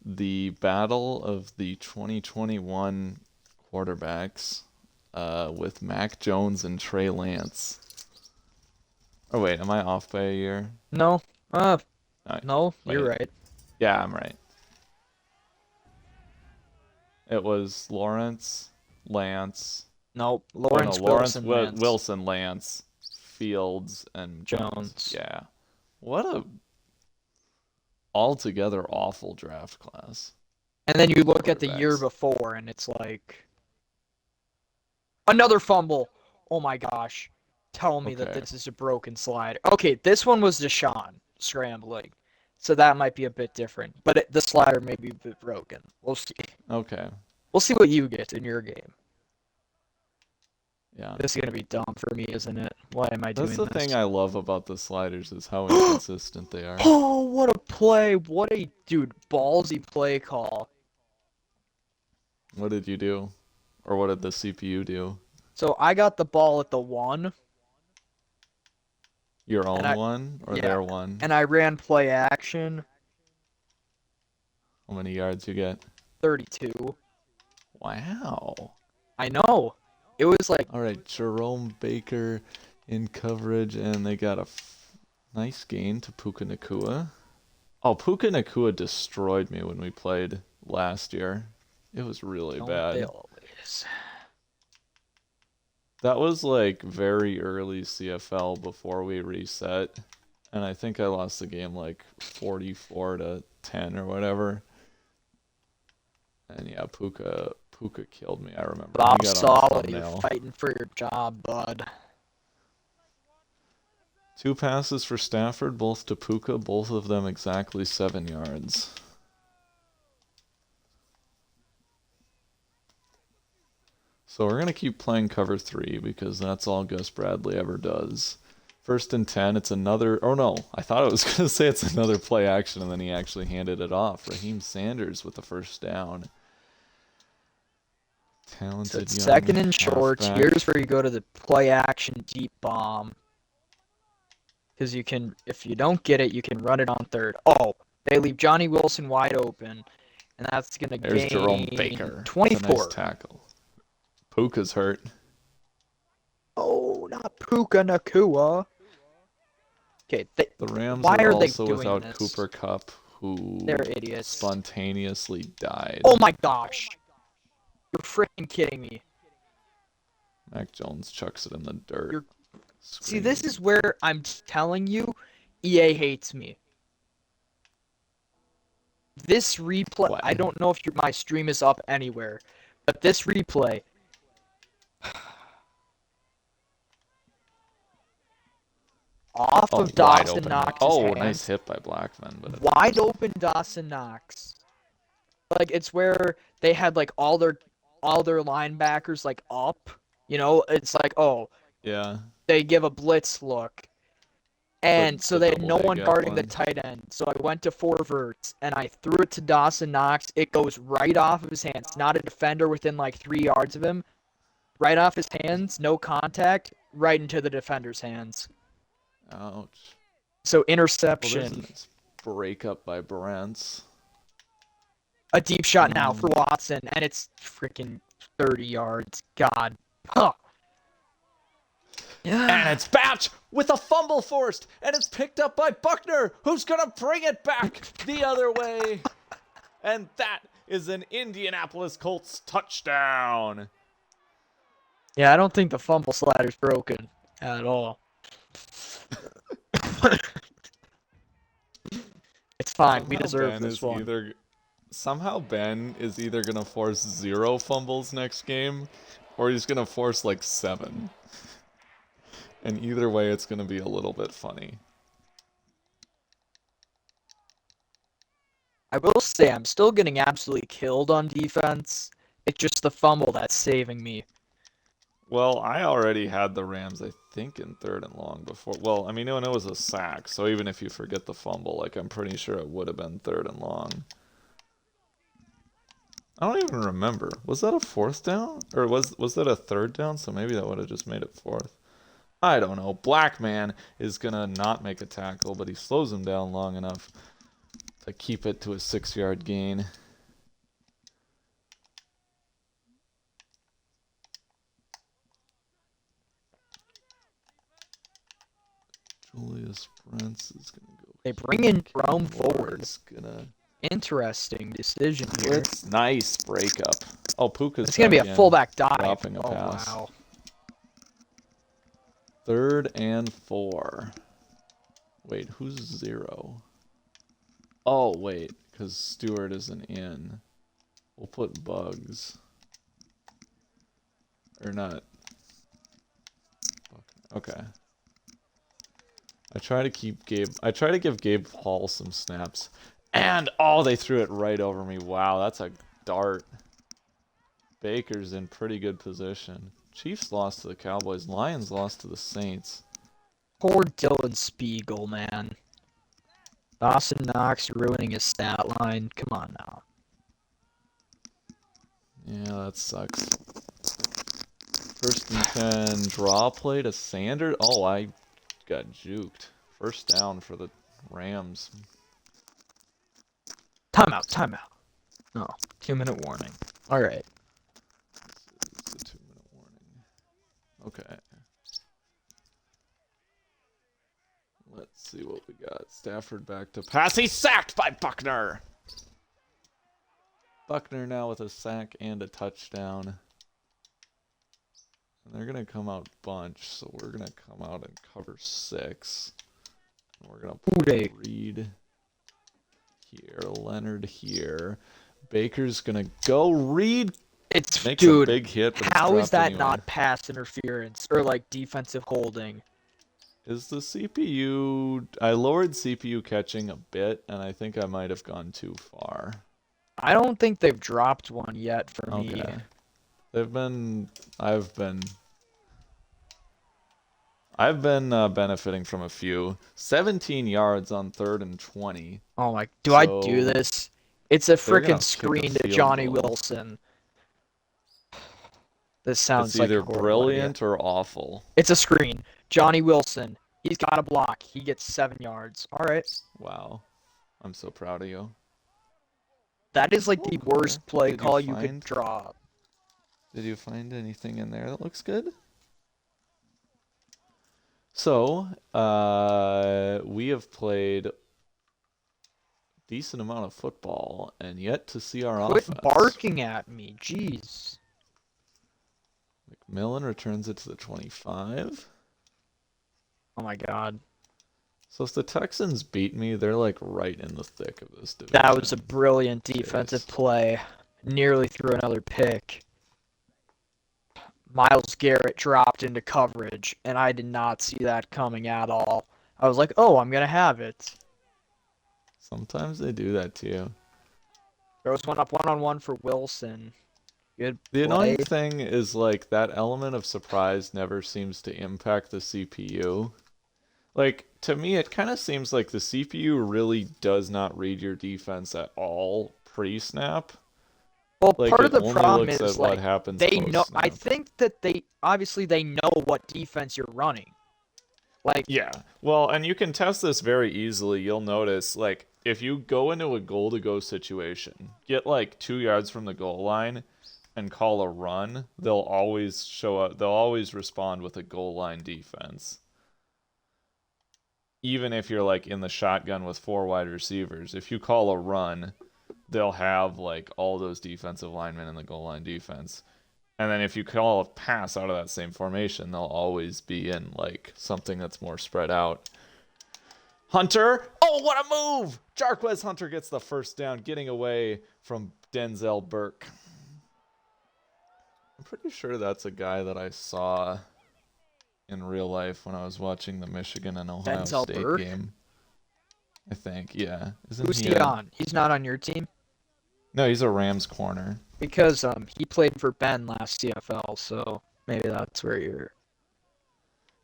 the battle of the 2021 quarterbacks with Mac Jones and Trey Lance. Oh wait, am I off by a year? No. No, No, you're wait. right. Yeah, I'm right. It was Lawrence, Lance. No, Oh no, Lawrence Lawrence, Wilson Lance Wilson, Lance, Fields, and Jones. Jones. Yeah. What a altogether awful draft class. And then you look at the year Quarterbacks. before, and it's like another fumble. Oh my gosh. Tell me that Okay. this is a broken slide. Okay, this one was Deshaun scrambling. So that might be a bit different. But the slider may be a bit broken. We'll see. Okay. We'll see what you get in your game. Yeah. This is going to be dumb for me, isn't it? Why am I That's doing the this? thing I love about the sliders is how inconsistent they are. Oh, what a play. What a, dude, ballsy play call. What did you do? Or what did the CPU do? So I got the ball at the 1, Your and own I, one or yeah, their one? and I ran play action, How many yards you get? 32. Wow. I know. It was like, All right, Jerome Baker in coverage, and they got a nice gain to Puka Nakua. Oh, Puka Nakua destroyed me when we played last year. It was really don't they bad. always? That was like very early CFL before we reset, and I think I lost the game like 44 to 10 or whatever. And yeah, Puka killed me. I remember. He Bob got on the Sala, you're thumbnail. fighting for your job, bud. 2 passes for Stafford, both to Puka, both of them exactly 7 yards. So we're gonna keep playing cover 3 because that's all Gus Bradley ever does. 1st and 10, it's another. Oh no, I thought I was gonna say it's another play action, and then he actually handed it off. Raheem Sanders with the first down. So Talented it's young second and short. halfback. Here's where you go to the play action deep bomb. Because you can, if you don't get it, you can run it on third. Oh, they leave Johnny Wilson wide open. And that's going to There's Jerome gain Baker with a nice 24. tackle. Puka's hurt. Oh, not Puka Nakua. Okay, The Rams why are are they also doing without this? Cooper Kupp, who They're idiots. spontaneously died. Oh my gosh. You're freaking kidding me. Mac Jones chucks it in the dirt. See, this is where I'm telling you, EA hates me. This replay, What? I don't know if my stream is up anywhere, but this replay. Off of Dawson Knox's Oh, hands. nice hit by Blackman. But Wide open Dawson Knox. Like, it's where they had, like, all their linebackers, like, up. You know, it's like, oh, yeah, they give a blitz look. And so the they had no double one A gap guarding the one. tight end. So I went to four verts, and I threw it to Dawson Knox. It goes right off of his hands. Not a defender within like 3 yards of him. Right off his hands, no contact, right into the defender's hands. Ouch. So Well, interception. there's a nice breakup by Brents. A deep shot now for Watson, and it's freaking 30 yards. God. Huh. And it's Batch with a fumble forced, and it's picked up by Buckner, who's going to bring it back the other way. And that is an Indianapolis Colts touchdown. Yeah, I don't think the fumble slider's broken at all. It's fine. We deserve this one. Somehow Ben is either going to force 0 fumbles next game, or he's going to force like 7. And either way, it's going to be a little bit funny. I will say I'm still getting absolutely killed on defense. It's just the fumble that's saving me. Well, I already had the Rams, I think, in 3rd and long before. Well, I mean, it was a sack, so even if you forget the fumble, like, I'm pretty sure it would have been 3rd and long. I don't even remember. Was that a 4th down? Or was that a 3rd down? So maybe that would have just made it 4th. I don't know. Blackman is going to not make a tackle, but he slows him down long enough. to keep it to a 6-yard gain. Julius Brents is going to go. They bring in Rome Moore forward. is gonna... Interesting decision here. It's nice breakup. Oh, Puka's It's going to be a again, fullback dive. dropping a pass. Wow. 3rd and 4. Wait, who's 0? Oh, wait, because Stewart isn't in. We'll put Bugs. Or not. Okay. I try to give Gabe Hall some snaps. And, oh, they threw it right over me. Wow, that's a dart. Baker's in pretty good position. Chiefs lost to the Cowboys. Lions lost to the Saints. Poor Dylan Spiegel, man. Dawson Knox ruining his stat line. Come on now. Yeah, that sucks. 1st and 10. Draw play to Sanders. Oh, I got juked. 1st down for the Rams. Timeout. No, 2-minute warning. All right. This is a 2-minute warning. Okay. Let's see what we got. Stafford back to pass. He's sacked by Buckner. Buckner now with a sack and a touchdown. And they're going to come out bunch, so we're going to come out and cover 6. And we're going to put Reed here, Leonard here. Baker's going to go. Reed makes a big hit. But how is that anyway. not pass interference or like defensive holding? Is the CPU... I lowered CPU catching a bit, and I think I might have gone too far. I don't think they've dropped one yet for me. They've been... I've been benefiting from a few. 17 yards on 3rd and 20. Oh my... Do I do this? It's a freaking screen to Johnny Wilson. This sounds like either brilliant or awful. It's a screen. Johnny Wilson. He's got a block. He gets 7 yards. All right. Wow. I'm so proud of you. That is like the worst play call you could draw. Did you find anything in there that looks good? So, we have played a decent amount of football and yet to see our offense. Quit barking at me. Jeez. McMillan returns it to the 25. Oh my god. So if the Texans beat me, they're like right in the thick of this division. That was a brilliant defensive play. Nearly threw another pick. Myles Garrett dropped into coverage, and I did not see that coming at all. I was like, oh, I'm going to have it. Sometimes they do that to you. Throws one up one-on-one for Wilson. Good The play. annoying thing is like that element of surprise never seems to impact the CPU. Like, to me, it kind of seems like the CPU really does not read your defense at all pre-snap. Well, like, part of the only problem looks is at what like happens they know. post-snap. I think that they obviously they know what defense you're running. Like yeah, well, and you can test this very easily. You'll notice like if you go into a goal-to-go situation, get like 2 yards from the goal line, and call a run, they'll always show up. They'll always respond with a goal line defense. Even if you're like in the shotgun with 4 wide receivers, if you call a run, they'll have like all those defensive linemen in the goal line defense. And then if you call a pass out of that same formation, they'll always be in like something that's more spread out. Hunter! Oh, what a move! Jarquez Hunter gets the first down, getting away from Denzel Burke. I'm pretty sure that's a guy that I saw in real life when I was watching the Michigan and Ohio Denzel State Burke? game. I think, yeah. Who's he on? He's not on your team? No, he's a Rams corner. Because he played for Ben last CFL, so maybe that's where you're.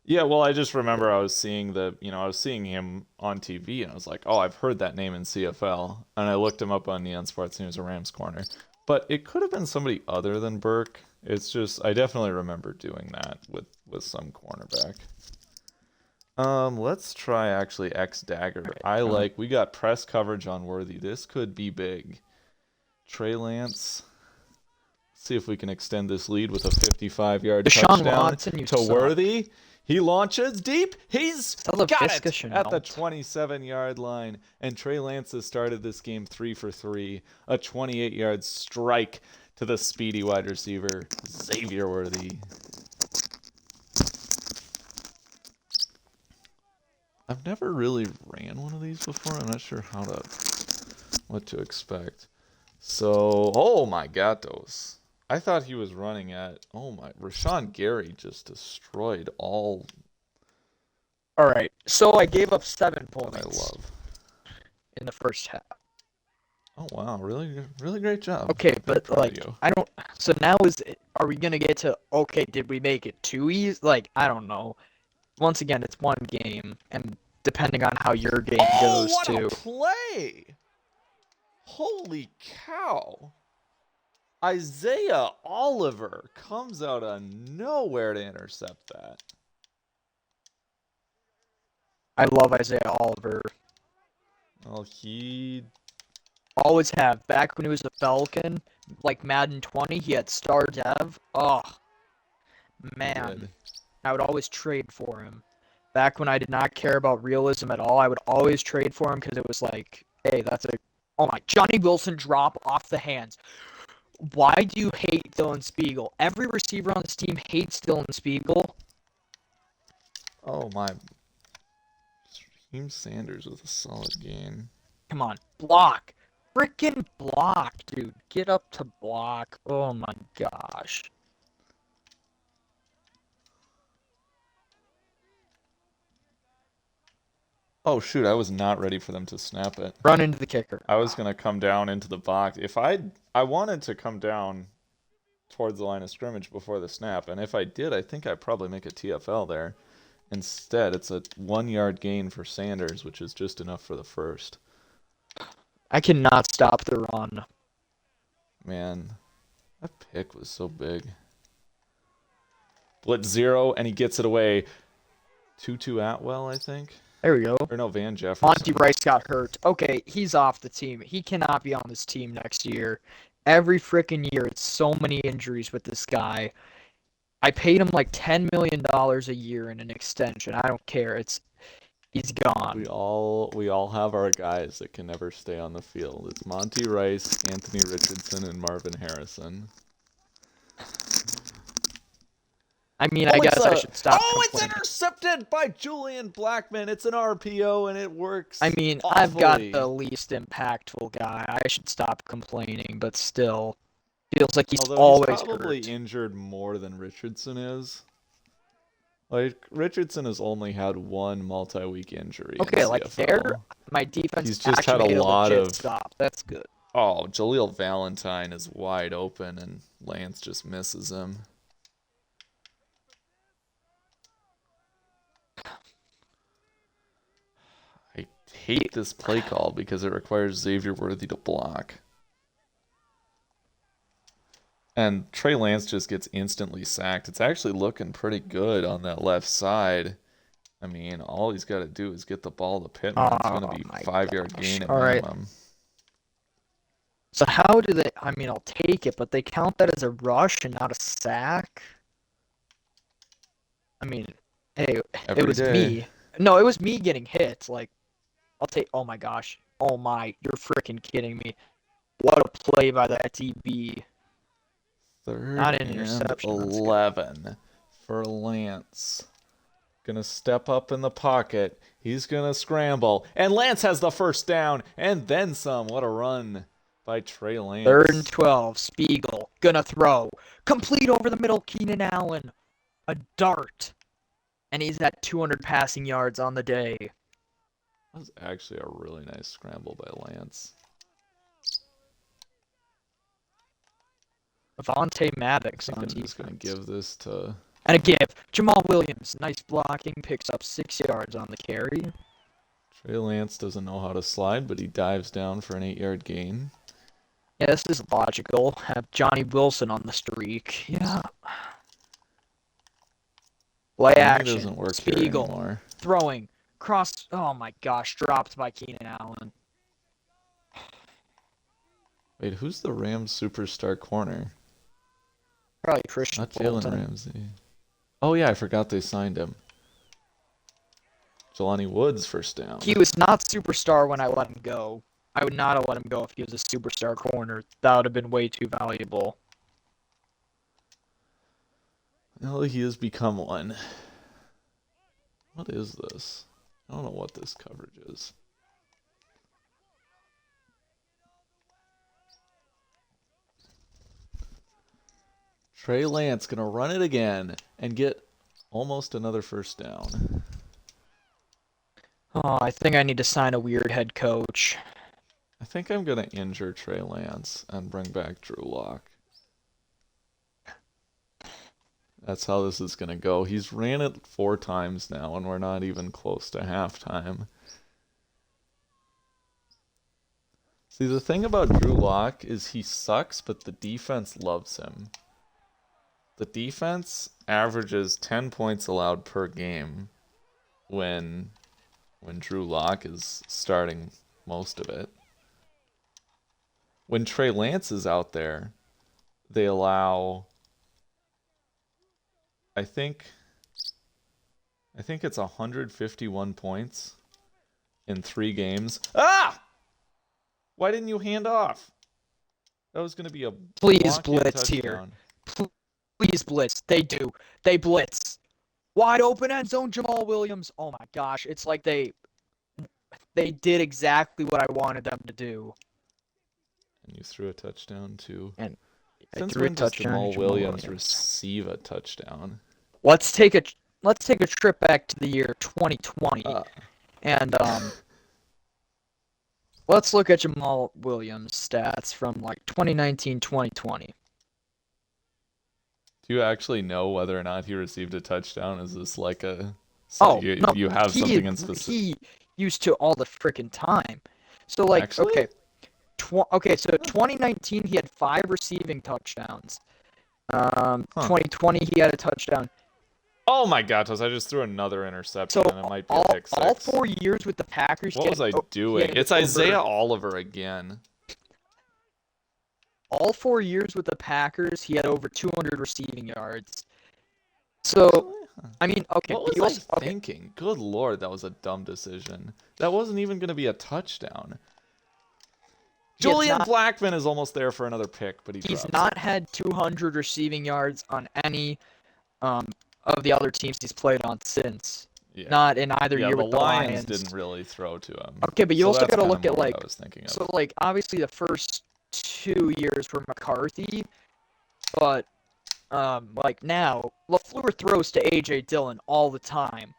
Yeah, well, I just remember I was seeing him on TV, and I was like, oh, I've heard that name in CFL. And I looked him up on Neon Sports, and he was a Rams corner. But it could have been somebody other than Burke. It's just, I definitely remember doing that with some cornerback. Let's try actually X dagger. We got press coverage on Worthy. This could be big. Trey Lance. See if we can extend this lead with a 55-yard Deshaun touchdown Watson, you to suck. Worthy. He launches deep. He's got it at the melt. 27-yard line. And Trey Lance has started this game 3 for 3. A 28-yard strike to the speedy wide receiver, Xavier Worthy. I've never really ran one of these before. I'm not sure what to expect. So, oh my gatos. I thought he was running at, Rashawn Gary just destroyed all. All right, so I gave up 7 points. I love. In the first half. Oh wow, really, really great job. Okay, but like, I don't. So now are we gonna get to? Okay, did we make it too easy? Like, I don't know. Once again, it's one game, and depending on how your game goes what too. A play! Holy cow! Isaiah Oliver comes out of nowhere to intercept that. I love Isaiah Oliver. Well, he always have. Back when he was a Falcon, like Madden 20, he had star dev. Oh, man. I would always trade for him. Back when I did not care about realism at all, I would always trade for him because it was like, hey, oh my, Johnny Wilson drop off the hands. Why do you hate Dylan Spiegel? Every receiver on this team hates Dylan Spiegel. Oh my. Team Sanders with a solid game. Come on, block. Frickin' block, dude. Get up to block. Oh my gosh. Oh shoot, I was not ready for them to snap it. Run into the kicker. I was gonna come down into the box. I wanted to come down towards the line of scrimmage before the snap, and if I did, I think I'd probably make a TFL there. Instead, it's a 1-yard gain for Sanders, which is just enough for the first. I cannot stop the run. Man, that pick was so big. Blitz 0, and he gets it away. Tutu Atwell, I think. There we go. Or no, Van Jefferson. Monty Rice got hurt. Okay, he's off the team. He cannot be on this team next year. Every freaking year, it's so many injuries with this guy. I paid him like $10 million a year in an extension. I don't care. He's gone. We all have our guys that can never stay on the field. It's Monty Rice, Anthony Richardson, and Marvin Harrison. I mean, I guess I should stop. It's intercepted by Julian Blackman. It's an RPO and it works. I mean, awfully. I've got the least impactful guy. I should stop complaining, but still, feels like he's always probably hurt. Injured more than Richardson is. Like, Richardson has only had one multi-week injury. Okay, like there, my defense. He's just had a lot of stop. That's good. Oh, Jaleel Valentine is wide open and Lance just misses him. I hate this play call because it requires Xavier Worthy to block. And Trey Lance just gets instantly sacked. It's actually looking pretty good on that left side. I mean, all he's got to do is get the ball to Pittman. It's going to be 5-yard gain at minimum. Right. So how do they... I mean, I'll take it, but they count that as a rush and not a sack? I mean, hey, it was me. No, it was me getting hit. Like, I'll take... Oh my gosh. Oh my, you're freaking kidding me. What a play by that DB. Not an interception. 11 for Lance. Gonna step up in the pocket. He's gonna scramble. And Lance has the first down. And then some. What a run by Trey Lance. 3rd and 12. Spiegel. Gonna throw. Complete over the middle. Keenan Allen. A dart. And he's at 200 passing yards on the day. That was actually a really nice scramble by Lance. Avonte Maddox on defense. I'm just going to give this to... And a give. Jamal Williams. Nice blocking. Picks up 6 yards on the carry. Trey Lance doesn't know how to slide, but he dives down for an 8-yard gain. Yeah, this is logical. Have Johnny Wilson on the streak. Yeah. Play action. Doesn't work Spiegel. here anymore. throwing. Cross. Oh my gosh, dropped by Keenan Allen. Wait, who's the Rams superstar corner? Probably It's Christian not Jalen Fulton. Ramsey. Oh yeah, I forgot they signed him. Jelani Woods first down. He was not superstar when I let him go. I would not have let him go if he was a superstar corner. That would have been way too valuable. Well, he has become one. What is this? I don't know what this coverage is. Trey Lance gonna run it again and get almost another first down. Oh, I think I need to sign a weird head coach. I think I'm gonna injure Trey Lance and bring back Drew Lock. That's how this is gonna go. He's ran it 4 times now, and we're not even close to halftime. See, the thing about Drew Lock is he sucks, but the defense loves him. The defense averages 10 points allowed per game when Drew Lock is starting most of it. When Trey Lance is out there, they allow, I think it's 151 points in 3 games. Ah! Why didn't you hand off? That was going to be a Please walk-in blitz here. touchdown. Please blitz. They do. They blitz. Wide open end zone, Jamal Williams. Oh my gosh. It's like they did exactly what I wanted them to do. And you threw a touchdown too. And I Since threw a when does touchdown Jamal to Jamal Williams receive a touchdown? Let's take a trip back to the year 2020. And let's look at Jamal Williams' stats from like 2019, 2020. Do you actually know whether or not he received a touchdown? Is this like a... Oh, you, no, you have something in specific? He used to all the freaking time. So like, Actually? okay. So 2019 he had 5 receiving touchdowns. 2020 he had a touchdown. Oh my God, I just threw another interception and it might be a pick 6. All 4 years with the Packers. What was I doing? It's Isaiah Oliver again. All 4 years with the Packers, he had over 200 receiving yards. So, I mean, okay. What was I thinking? Good Lord, that was a dumb decision. That wasn't even going to be a touchdown. Julian Blackmon is almost there for another pick, but he's not had 200 receiving yards on any of the other teams he's played on since. Yeah. Not in either year with the Lions. Didn't really throw to him. Okay, but you also got to look at like, I was thinking of. So like obviously the first 2 years for McCarthy, but like now LaFleur throws to AJ Dillon all the time.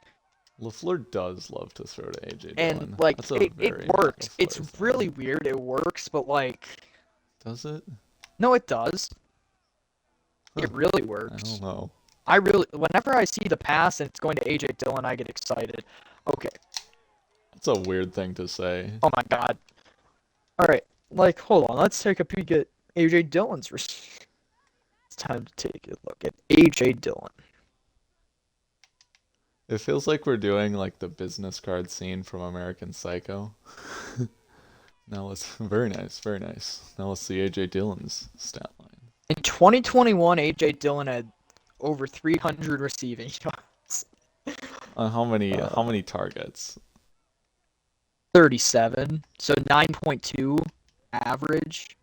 LaFleur does love to throw to AJ Dillon. And like it works. It's really weird. It works, but like, does it? No, it does. It really works. I don't know. Whenever I see the pass and it's going to AJ Dillon, I get excited. Okay. That's a weird thing to say. Oh my God. All right, like hold on. Let's take a peek at AJ Dillon's. It's time to take a look at AJ Dillon. It feels like we're doing like the business card scene from American Psycho. Now let's very nice. Now let's see AJ Dillon's stat line. In 2021, AJ Dillon had over 300 receiving yards. How many targets? 37. So 9.2 average.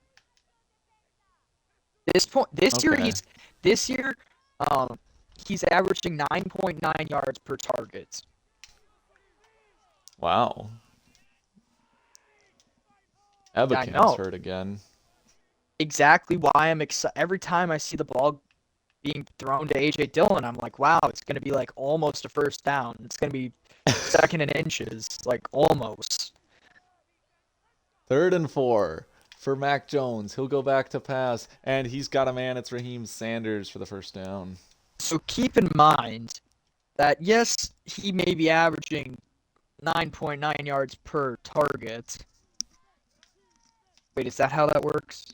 This year he's averaging 9.9 yards per target. Wow. Ebakam's hurt again. Exactly why I'm excited. Every time I see the ball being thrown to AJ Dillon, I'm like, wow, it's going to be like almost a first down. It's going to be second and inches, like almost. 3rd and 4 for Mac Jones. He'll go back to pass, and he's got a man. It's Raheem Sanders for the first down. So keep in mind that, yes, he may be averaging 9.9 yards per target. Wait, is that how that works?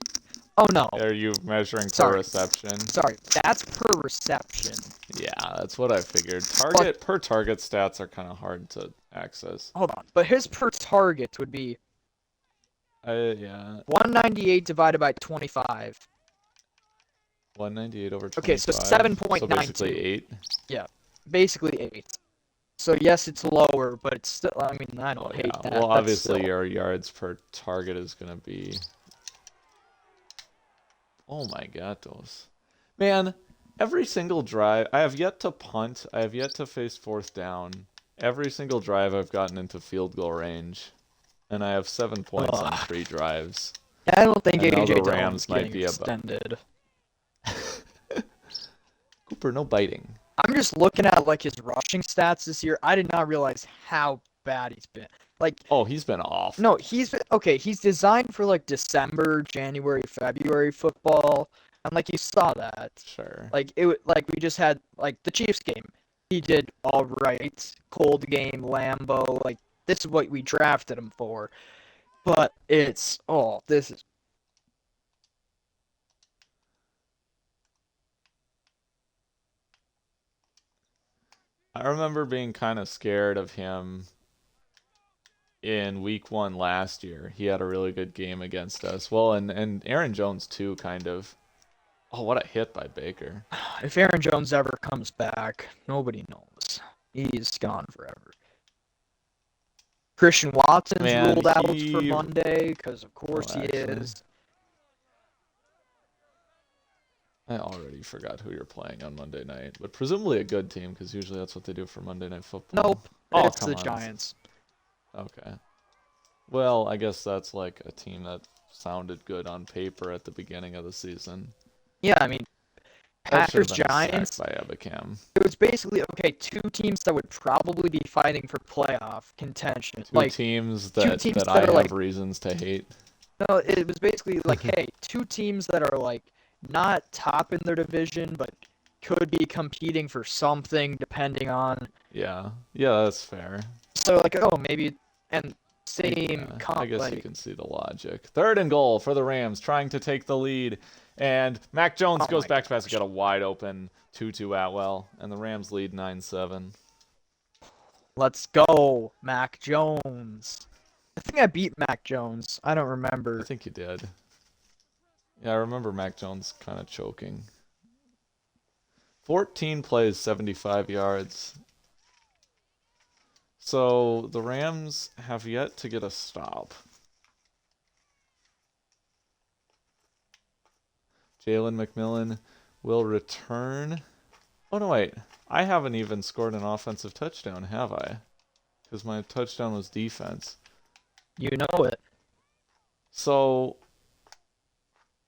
Oh no. Are you measuring per Sorry. reception? Sorry, that's per reception. Yeah, that's what I figured. Per target stats are kind of hard to access. Hold on. But his per target would be Yeah. 198 divided by 25. 198 over 25. Okay, so 7.92. So basically 8. Yeah, basically 8. So yes, it's lower, but it's still, I mean, I don't hate that. Well, That's obviously still... your yards per target is going to be... Oh my gatos. Man, every single drive... I have yet to punt. I have yet to face fourth down. Every single drive I've gotten into field goal range. And I have 7 points on 3 drives. I don't think And now AJ the Dillon's Rams might getting be extended. Cooper, no biting. I'm just looking at like his rushing stats this year. I did not realize how bad he's been. Like, Oh, he's been off. no, he's been okay. He's designed for like December, January, February football, and like you saw that. Sure. Like like we just had like the Chiefs game. He did all right. Cold game, Lambeau. Like this is what we drafted him for. But it's this is... I remember being kind of scared of him in week 1 last year. He had a really good game against us. Well, and Aaron Jones too, kind of. Oh, what a hit by Baker. If Aaron Jones ever comes back, nobody knows. He's gone forever. Christian Watson's ruled out for Monday, because of course he is. I already forgot who you're playing on Monday night, but presumably a good team, because usually that's what they do for Monday Night Football. Nope, it's the Giants. Okay. Well, I guess that's like a team that sounded good on paper at the beginning of the season. Yeah, I mean, Packers, Giants. By Ebicam. It was basically, okay, 2 teams that would probably be fighting for playoff contention. Two teams that I have reasons to hate. No, it was basically like, hey, 2 teams that are like not top in their division, but could be competing for something depending on... Yeah, that's fair. So like, maybe, and same I guess you can see the logic. 3rd and goal for the Rams, trying to take the lead. And Mac Jones goes back to pass to get a wide open 2-2 Atwell, and the Rams lead 9-7. Let's go, Mac Jones. I think I beat Mac Jones. I don't remember. I think you did. Yeah, I remember Mac Jones kind of choking. 14 plays, 75 yards. So the Rams have yet to get a stop. Jalen McMillan will return. Oh, no, wait. I haven't even scored an offensive touchdown, have I? Because my touchdown was defense. You know it. So,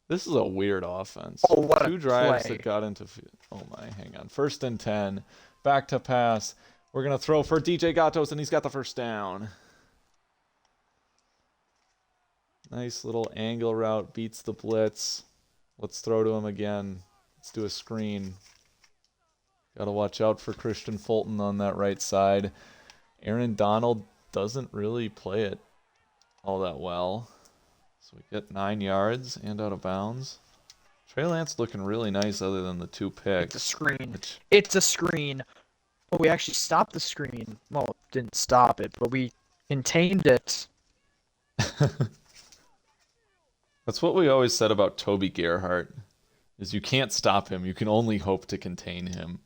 this is a weird offense. Oh, what 2 drives that got into... Oh, my. Hang on. 1st and 10. Back to pass. We're going to throw for DJ Gatos, and he's got the first down. Nice little angle route. Beats the blitz. Let's throw to him again. Let's do a screen. Got to watch out for Christian Fulton on that right side. Aaron Donald doesn't really play it all that well. So we get 9 yards and out of bounds. Trey Lance looking really nice other than the 2 picks. It's a screen. It's a screen. Well, we actually stopped the screen. Well, didn't stop it, but we contained it. That's what we always said about Toby Gerhart, is you can't stop him, you can only hope to contain him.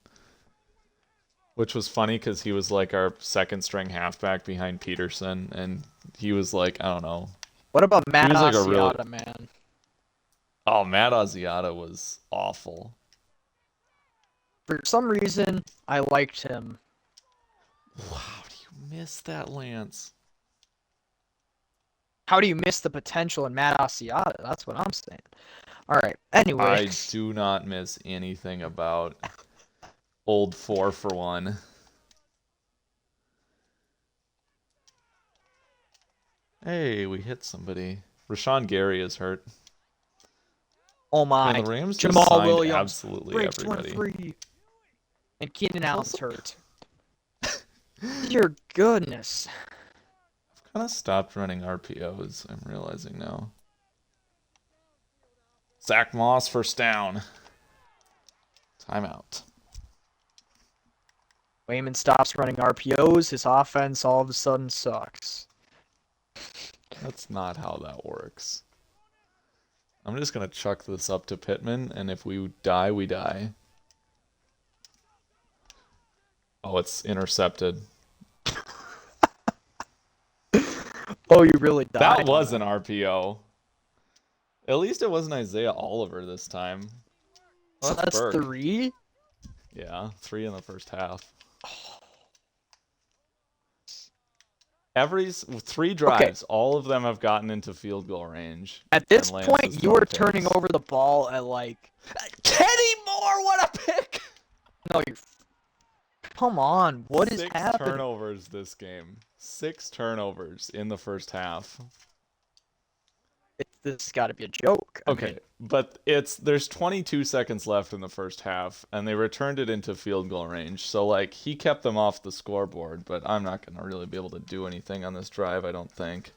Which was funny because he was like our 2nd string halfback behind Peterson, and he was like, I don't know. What about Matt Asiata, man? Oh, Matt Asiata was awful. For some reason, I liked him. Wow, do you miss that, Lance? How do you miss the potential in Matt Asiata? That's what I'm saying. All right. Anyway, I do not miss anything about old 4-for-1. Hey, we hit somebody. Rashawn Gary is hurt. Oh my! Man, the Rams Jamal Williams absolutely breaks everybody. 23, and Keenan Allen's hurt. Dear goodness. I've kind of stopped running RPOs, I'm realizing now. Zach Moss, first down. Timeout. Wayman stops running RPOs. His offense all of a sudden sucks. That's not how that works. I'm just going to chuck this up to Pittman, and if we die, we die. Oh, it's intercepted. Oh, you really died. That was an RPO. At least it wasn't Isaiah Oliver this time. So that's Burke. 3? Yeah, 3 in the first half. Three drives, all of them have gotten into field goal range. At this point, you were turning over the ball at like... Kenny Moore, what a pick! No, you... Come on, what is happening? 6 turnovers this game. 6 turnovers in the first half. This has got to be a joke. Okay, but there's 22 seconds left in the first half, and they returned it into field goal range. So, like, he kept them off the scoreboard, but I'm not going to really be able to do anything on this drive, I don't think.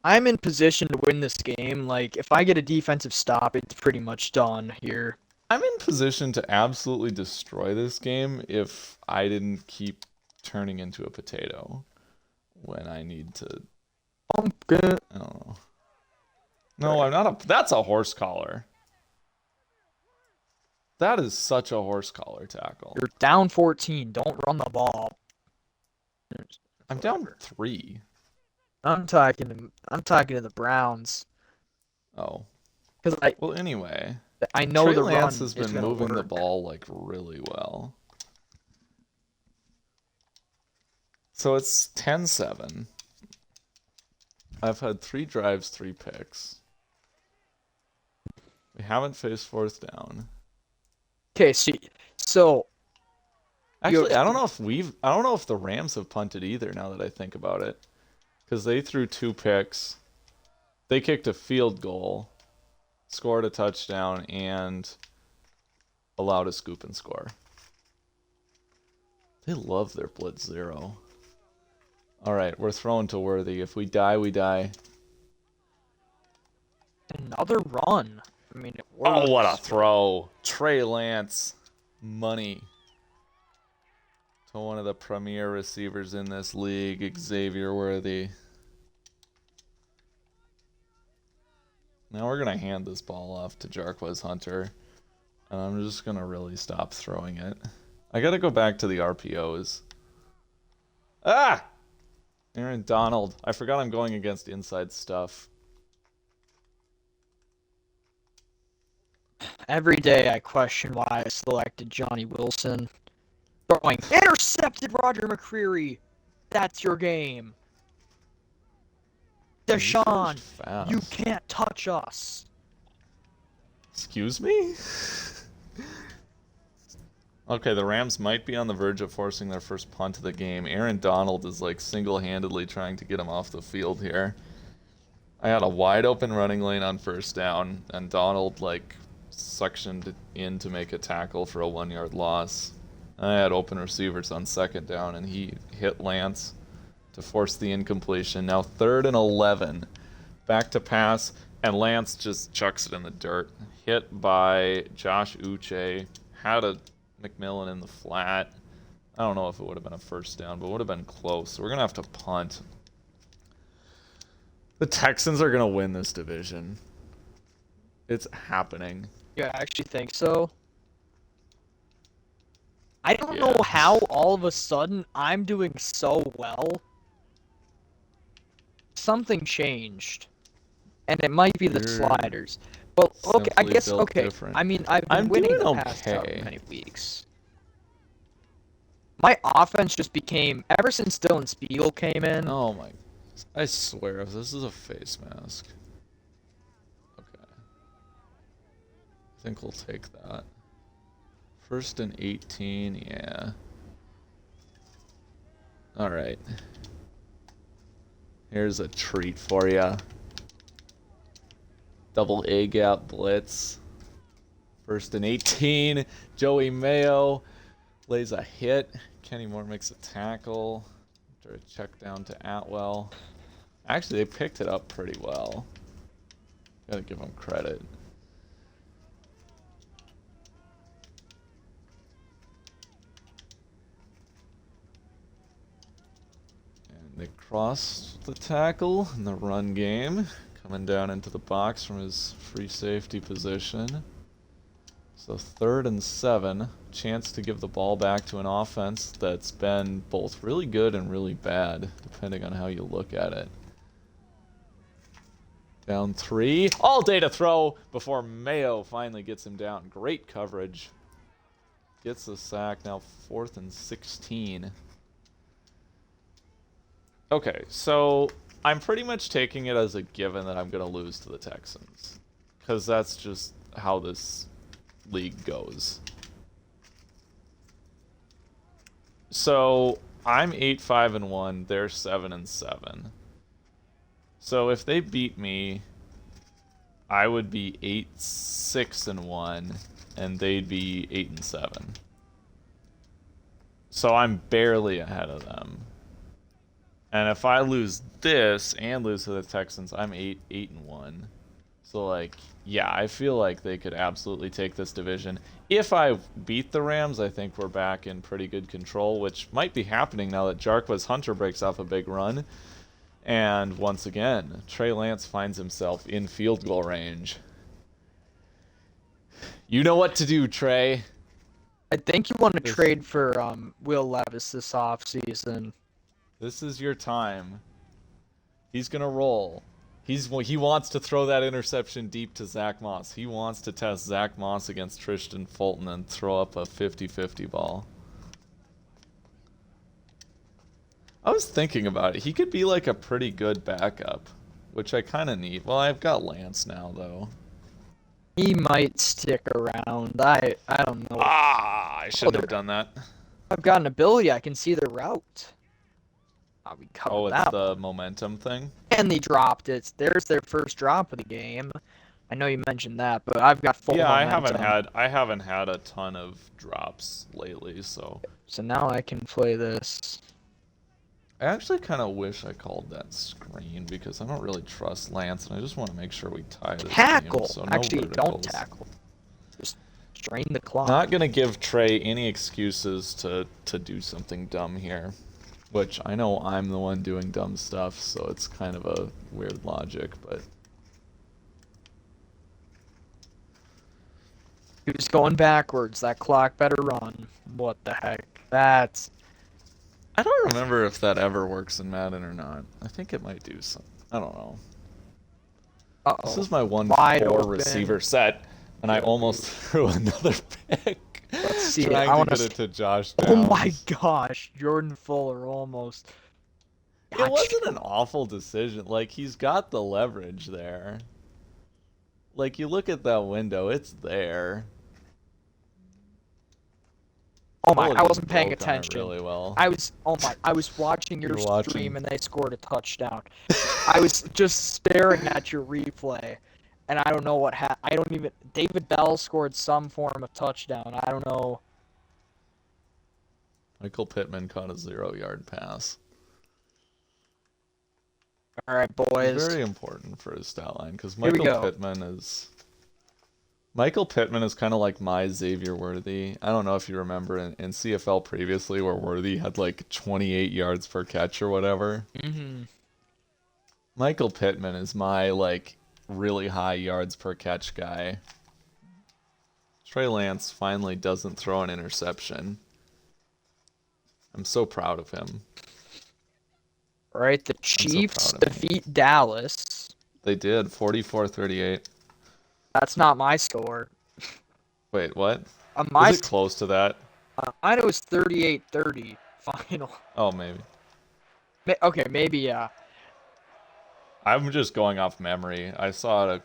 I'm in position to win this game. Like, if I get a defensive stop, it's pretty much done here. I'm in position to absolutely destroy this game if I didn't keep turning into a potato when I need to... Pumpkin. I don't know. No, I'm not that's a horse collar. That is such a horse collar tackle. You're down 14. Don't run the ball. I'm down 3. I'm talking to the Browns. Oh. Because Well, anyway. I know Trey the Lance run has been moving the ball like really well. So it's 10-7. I've had 3 drives, 3 picks. We haven't faced 4th down. Okay, so Actually, I don't know if the Rams have punted either now that I think about it. Because they threw 2 picks. They kicked a field goal, scored a touchdown, and allowed a scoop and score. They love their blitz 0. Alright, we're throwing to Worthy. If we die, we die. another run. I mean, it works. Oh, what a throw. Trey Lance. Money. To one of the premier receivers in this league, Xavier Worthy. Now we're going to hand this ball off to Jarquez Hunter. And I'm just going to really stop throwing it. I got to go back to the RPOs. Ah! Aaron Donald. I forgot I'm going against inside stuff. Every day I question why I selected Johnny Wilson. Throwing intercepted Roger McCreary. That's your game. Deshaun, you can't touch us. Excuse me? Okay, the Rams might be on the verge of forcing their first punt of the game. Aaron Donald is like single-handedly trying to get him off the field here. I had a wide open running lane on first down, and Donald like suctioned in to make a tackle for a 1-yard loss. I had open receivers on second down, and he hit Lance to force the incompletion. Now 3rd and 11. Back to pass, and Lance just chucks it in the dirt. Hit by Josh Uche. Had a McMillan in the flat. I don't know if it would have been a first down, but it would have been close. So we're going to have to punt. The Texans are going to win this division. It's happening. Yeah, I actually think so. I don't know how all of a sudden I'm doing so well. Something changed. And it might be the sliders. Well, okay, I guess, okay. Different. I mean, I've been winning the past many weeks. My offense just became, ever since Dylan Spiegel came in. Oh my, I swear, if this is a face mask. Okay. I think we'll take that. 1st and 18, yeah. Alright. Here's a treat for ya. Double A gap blitz. 1st and 18. Joey Mayo lays a hit. Kenny Moore makes a tackle. After a check down to Atwell. Actually, they picked it up pretty well. Gotta give him credit. And they crossed the tackle in the run game, coming down into the box from his free safety position. So 3rd and 7, chance to give the ball back to an offense that's been both really good and really bad, depending on how you look at it. Down 3, all day to throw before Mayo finally gets him down. Great coverage. Gets the sack, now 4th and 16. Okay, so I'm pretty much taking it as a given that I'm going to lose to the Texans. Because that's just how this league goes. So I'm 8-5-1, they're 7-7. So if they beat me, I would be 8-6-1, and they'd be 8-7. So I'm barely ahead of them. And if I lose this and lose to the Texans, I'm 8-1. So, like, yeah, I feel like they could absolutely take this division. If I beat the Rams, I think we're back in pretty good control, which might be happening now that Jarquez Hunter breaks off a big run. And once again, Trey Lance finds himself in field goal range. You know what to do, Trey. I think you want to trade for Will Levis this offseason. This is your time. He's going to roll. He wants to throw that interception deep to Zach Moss. He wants to test Zach Moss against Tristan Fulton and throw up a 50-50 ball. I was thinking about it. He could be like a pretty good backup, which I kind of need. Well, I've got Lance now, though. He might stick around. I don't know. I shouldn't have done that. I've got an ability. I can see the route. We covered it's that the one. momentum thing? And they dropped it. There's their first drop of the game. I know you mentioned that, but I've got full momentum. I haven't had a ton of drops lately, so. So now I can play this. I actually kind of wish I called that screen because I don't really trust Lance, and I just want to make sure we tie this Tackle. game, so no Actually, verticals. don't tackle. Just drain the clock. Not gonna give Trey any excuses to do something dumb here, which I know I'm the one doing dumb stuff, so it's kind of a weird logic, but. He was going backwards. That clock better run. What the heck? That's... I don't remember if that ever works in Madden or not. I think it might do something. I don't know. Uh-oh. This is my 1-4 Wide receiver set, and I almost threw another pick. Let's see. Trying to get it to Josh Downs. Oh my gosh. Jordan Fuller almost... It wasn't an awful decision. Like, he's got the leverage there. Like, you look at that window, it's there. Oh my, I wasn't paying Broke on it attention. really well. I was watching your stream and they scored a touchdown. I was just staring at your replay, and I don't know what happened. David Bell scored some form of touchdown. I don't know. Michael Pittman caught a 0-yard pass. All right, boys. It's very important for his stat line because Michael Pittman is kind of like my Xavier Worthy. I don't know if you remember in CFL previously where Worthy had like 28 yards per catch or whatever. Mm-hmm. Michael Pittman is my like really high yards per catch guy. Trey Lance finally doesn't throw an interception. I'm so proud of him. All right, the Chiefs defeat Dallas. They did, 44-38. That's not my score. Wait, what? Was it close to that? I know it was 38-30 final. Oh, maybe. Okay, maybe, yeah. I'm just going off memory. I saw it,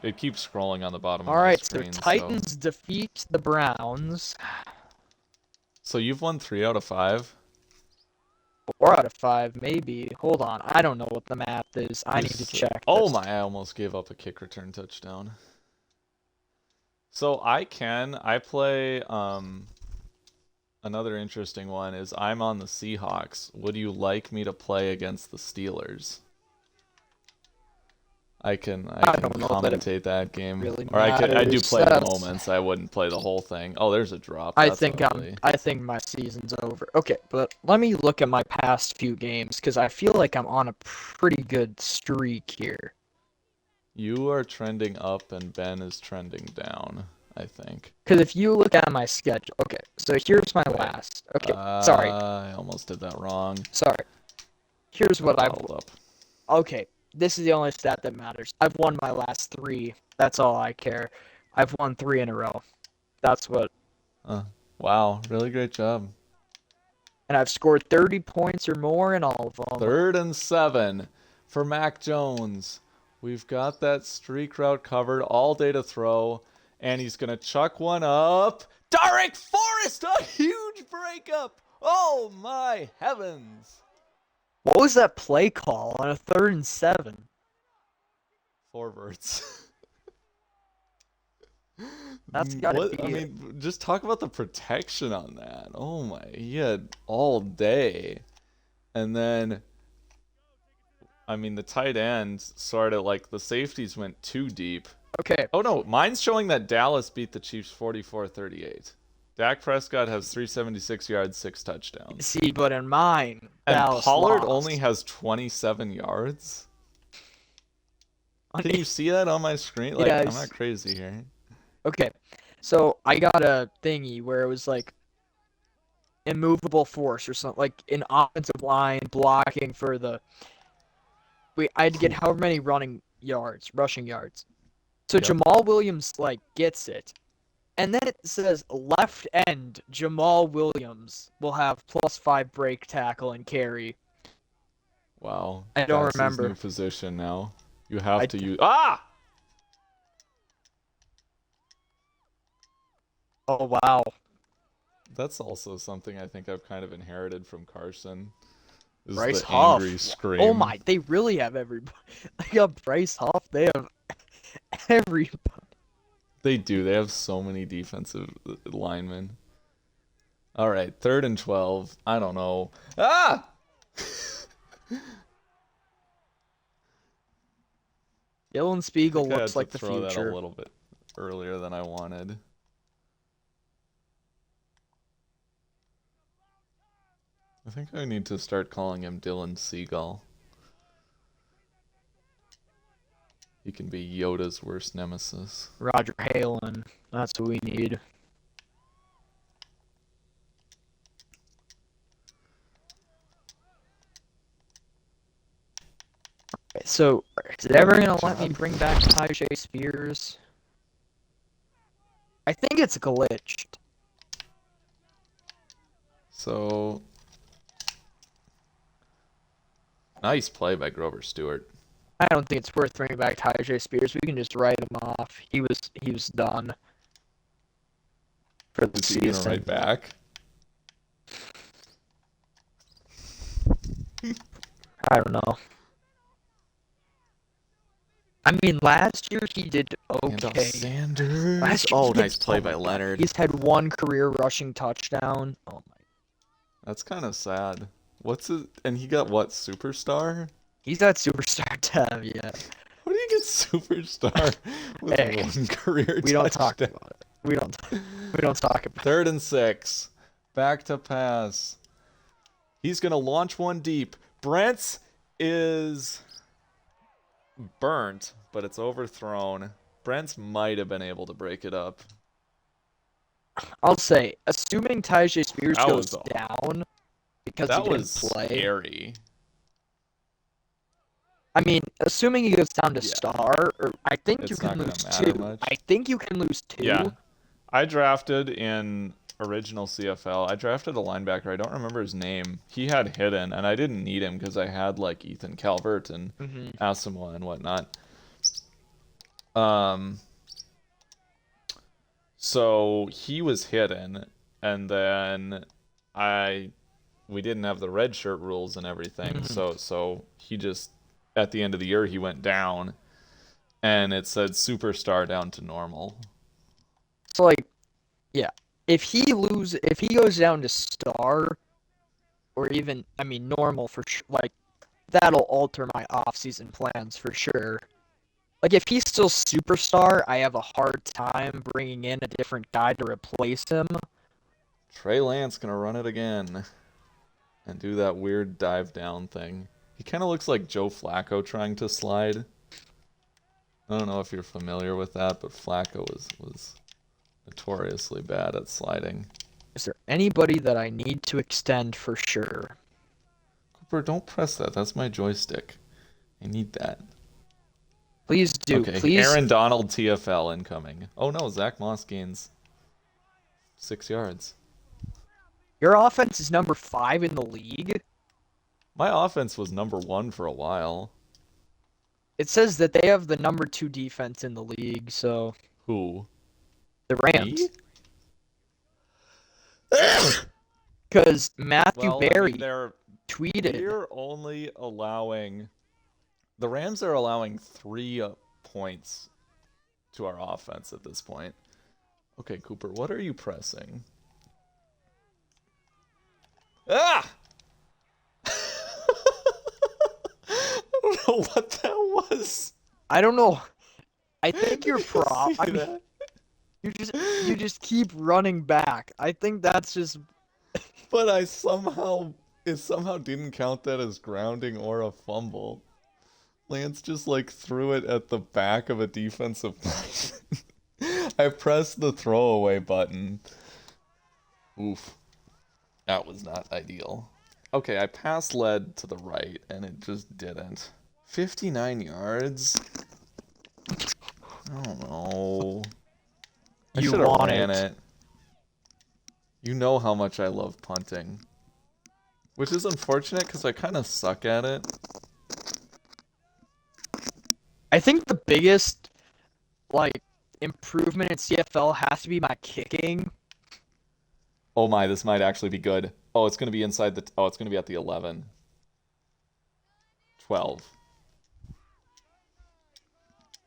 it keeps scrolling on the bottom of my screen. All right, so Titans defeat the Browns. So you've won 3 out of 5? 4 out of 5, maybe. Hold on, I don't know what the math is. I need to check this. Oh my, I almost gave up a kick return touchdown. So I play, another interesting one is I'm on the Seahawks. Would you like me to play against the Steelers? I can don't know that it commentate that game, really or I do matters. play the That's- moments. I wouldn't play the whole thing. Oh, there's a drop. I That's think ugly. I think my season's over. Okay, but let me look at my past few games because I feel like I'm on a pretty good streak here. You are trending up, and Ben is trending down, I think. Because if you look at my schedule, okay, so here's my Wait. last. Okay, sorry, I almost did that wrong. sorry. Here's what I've. Bottled up. Okay, this is the only stat that matters. I've won my last 3. That's all I care. I've won 3 in a row. That's what. Wow, really great job. And I've scored 30 points or more in all of them. 3rd and 7 for Mac Jones. We've got that streak route covered all day to throw, and he's going to chuck one up. Derek Forrest, a huge breakup. Oh, my heavens. What was that play call on a 3rd and 7? Forwards. That's gotta be I mean, just talk about the protection on that. Oh my, he had all day. And then, I mean, the tight end sort of like the safeties went too deep. Okay. Oh no, mine's showing that Dallas beat the Chiefs 44-38. Dak Prescott has 376 yards, 6 touchdowns. See, but in mine, And Dallas Pollard lost. only has 27 yards. Can you see that on my screen? Like, I'm Yes. not crazy here. Okay, so I got a thingy where it was like immovable force or something, like an offensive line blocking for the. I had to get however many rushing yards. So Yep. Jamal Williams like gets it, and then it says left end Jamal Williams will have +5 break, tackle, and carry. Wow. I don't that's his remember. new position now. You have I to d- use. Ah! Oh wow. That's also something I think I've kind of inherited from Carson. Is Bryce the Huff. angry scream. Oh my, they really have everybody. They got Bryce Huff. They have everybody. They do. They have so many defensive linemen. All right, 3rd and 12. I don't know. Ah! Dylan I Spiegel think I had looks to like the throw that future. a little bit earlier than I wanted. I think I need to start calling him Dylan Seagull. He can be Yoda's worst nemesis. Roger Halen. That's what we need. Okay, so, is it ever gonna let me bring back Tyjae Spears? I think it's glitched. So, nice play by Grover Stewart. I don't think it's worth bringing back Tyjae Spears. We can just write him off. He was done for the Is he gonna season. write back? I don't know. I mean, last year he did Handoff okay. Sanders. Last year Oh, he did- nice play oh by my God. Leonard. He's had 1 career rushing touchdown. Oh my. That's kind of sad. What's it? And he got what? Superstar? He's that superstar tab, yeah. How do you get superstar with Hey, 1 career We don't talk touchdown? about it. We don't talk about it. 3rd and 6. Back to pass. He's gonna launch one deep. Brent's is burnt, but it's overthrown. Brent's might have been able to break it up. I'll say, assuming Tyjae Spears That goes was a- down because That he didn't was play. scary. I mean, assuming he goes down to Yeah. star, or I think you It's can not gonna lose matter 2. much. I think you can lose 2. Yeah. I drafted in original CFL. I drafted a linebacker. I don't remember his name. He had hidden, and I didn't need him because I had like Ethan Calvert and Asamoah and whatnot. So he was hidden, and then we didn't have the red shirt rules and everything. So he just at the end of the year he went down, and it said superstar down to normal. So like, yeah, if he goes down to star, or even normal for like, that'll alter my off-season plans for sure. Like, if he's still superstar, I have a hard time bringing in a different guy to replace him. Trey Lance gonna run it again and do that weird dive down thing. He kind of looks like Joe Flacco trying to slide. I don't know if you're familiar with that, but Flacco was notoriously bad at sliding. Is there anybody that I need to extend for sure? Cooper, don't press that. That's my joystick. I need that. Please do. Okay, Please. Aaron Donald TFL incoming. Oh no, Zach Moss gains 6 yards. Your offense is number 5 in the league. My offense was number 1 for a while. It says that they have the number 2 defense in the league, so Who? the Rams. Me? Because Matthew Well, I Berry mean, tweeted. we're only allowing. The Rams are allowing 3 points to our offense at this point. Okay, Cooper, what are you pressing? Ah! I don't know what that was. I don't know. I think you're Did you prop. see I mean, that? you just keep running back. I think that's just. But it somehow didn't count that as grounding or a fumble. Lance just like threw it at the back of a defensive lineman. I pressed the throwaway button. Oof. That was not ideal. Okay, I pass led to the right and it just didn't. 59 yards? I don't know. I You should have want ran it. it. You know how much I love punting. Which is unfortunate because I kind of suck at it. I think the biggest like improvement in CFL has to be my kicking. Oh my, this might actually be good. Oh, it's going to be inside the... Oh, it's going to be at the 11. 12.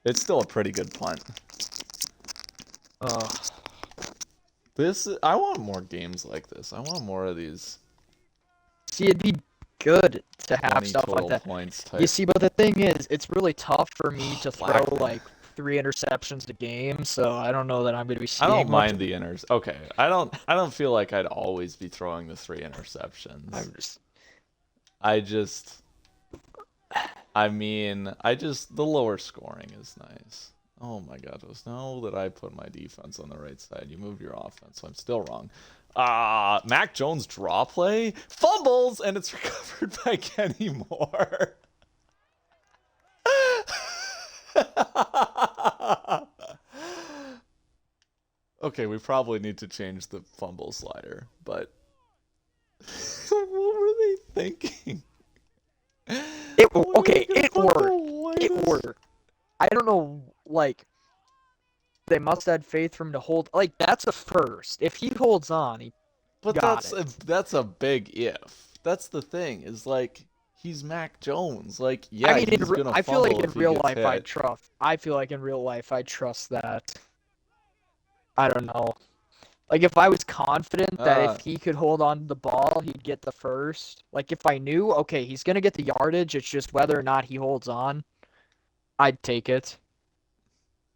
It's still a pretty good punt. Ugh. I want more games like this. I want more of these See, it'd be good to have 20 stuff like total that. points type. You see, but the thing is, it's really tough for me to throw Blackman. like 3 interceptions a game, so I don't know that I'm going to be I seeing don't much. mind the inners. Okay, I don't feel like I'd always be throwing the 3 interceptions. The lower scoring is nice. Oh my god, just know that I put my defense on the right side. You moved your offense, so I'm still wrong. Mac Jones draw play, fumbles, and it's recovered by Kenny Moore. Okay, we probably need to change the fumble slider, but what were they thinking? It What are okay, they gonna it put the worked. It whitest- worked. I don't know, like they must have had faith for him to hold. Like that's a first. If he holds on, he But got that's a big if. That's the thing. Is like he's Mac Jones. Like yeah, I mean, he's gonna I feel like fumble in if he real gets life I hit. trust. I feel like in real life I trust that. I don't know. Like if I was confident that if he could hold on to the ball, he'd get the first. Like if I knew, okay, he's gonna get the yardage. It's just whether or not he holds on. I'd take it.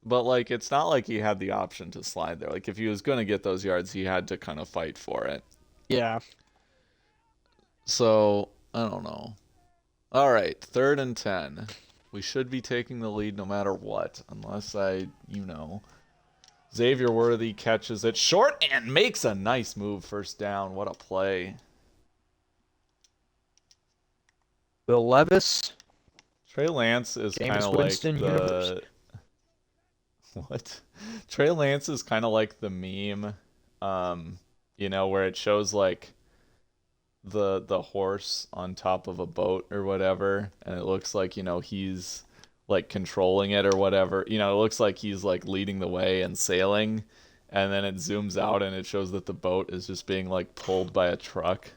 But like it's not like he had the option to slide there. Like if he was gonna get those yards, he had to kind of fight for it. Yeah. So I don't know. All right, 3rd and 10. We should be taking the lead no matter what, unless Xavier Worthy catches it short and makes a nice move. First down. What a play. Will Levis. Trey Lance is kind Jameis of like Winston the universe. what? Trey Lance is kind of like the meme, where it shows like the horse on top of a boat or whatever, and it looks like he's like controlling it or whatever. It looks like he's like leading the way and sailing, and then it zooms out and it shows that the boat is just being like pulled by a truck,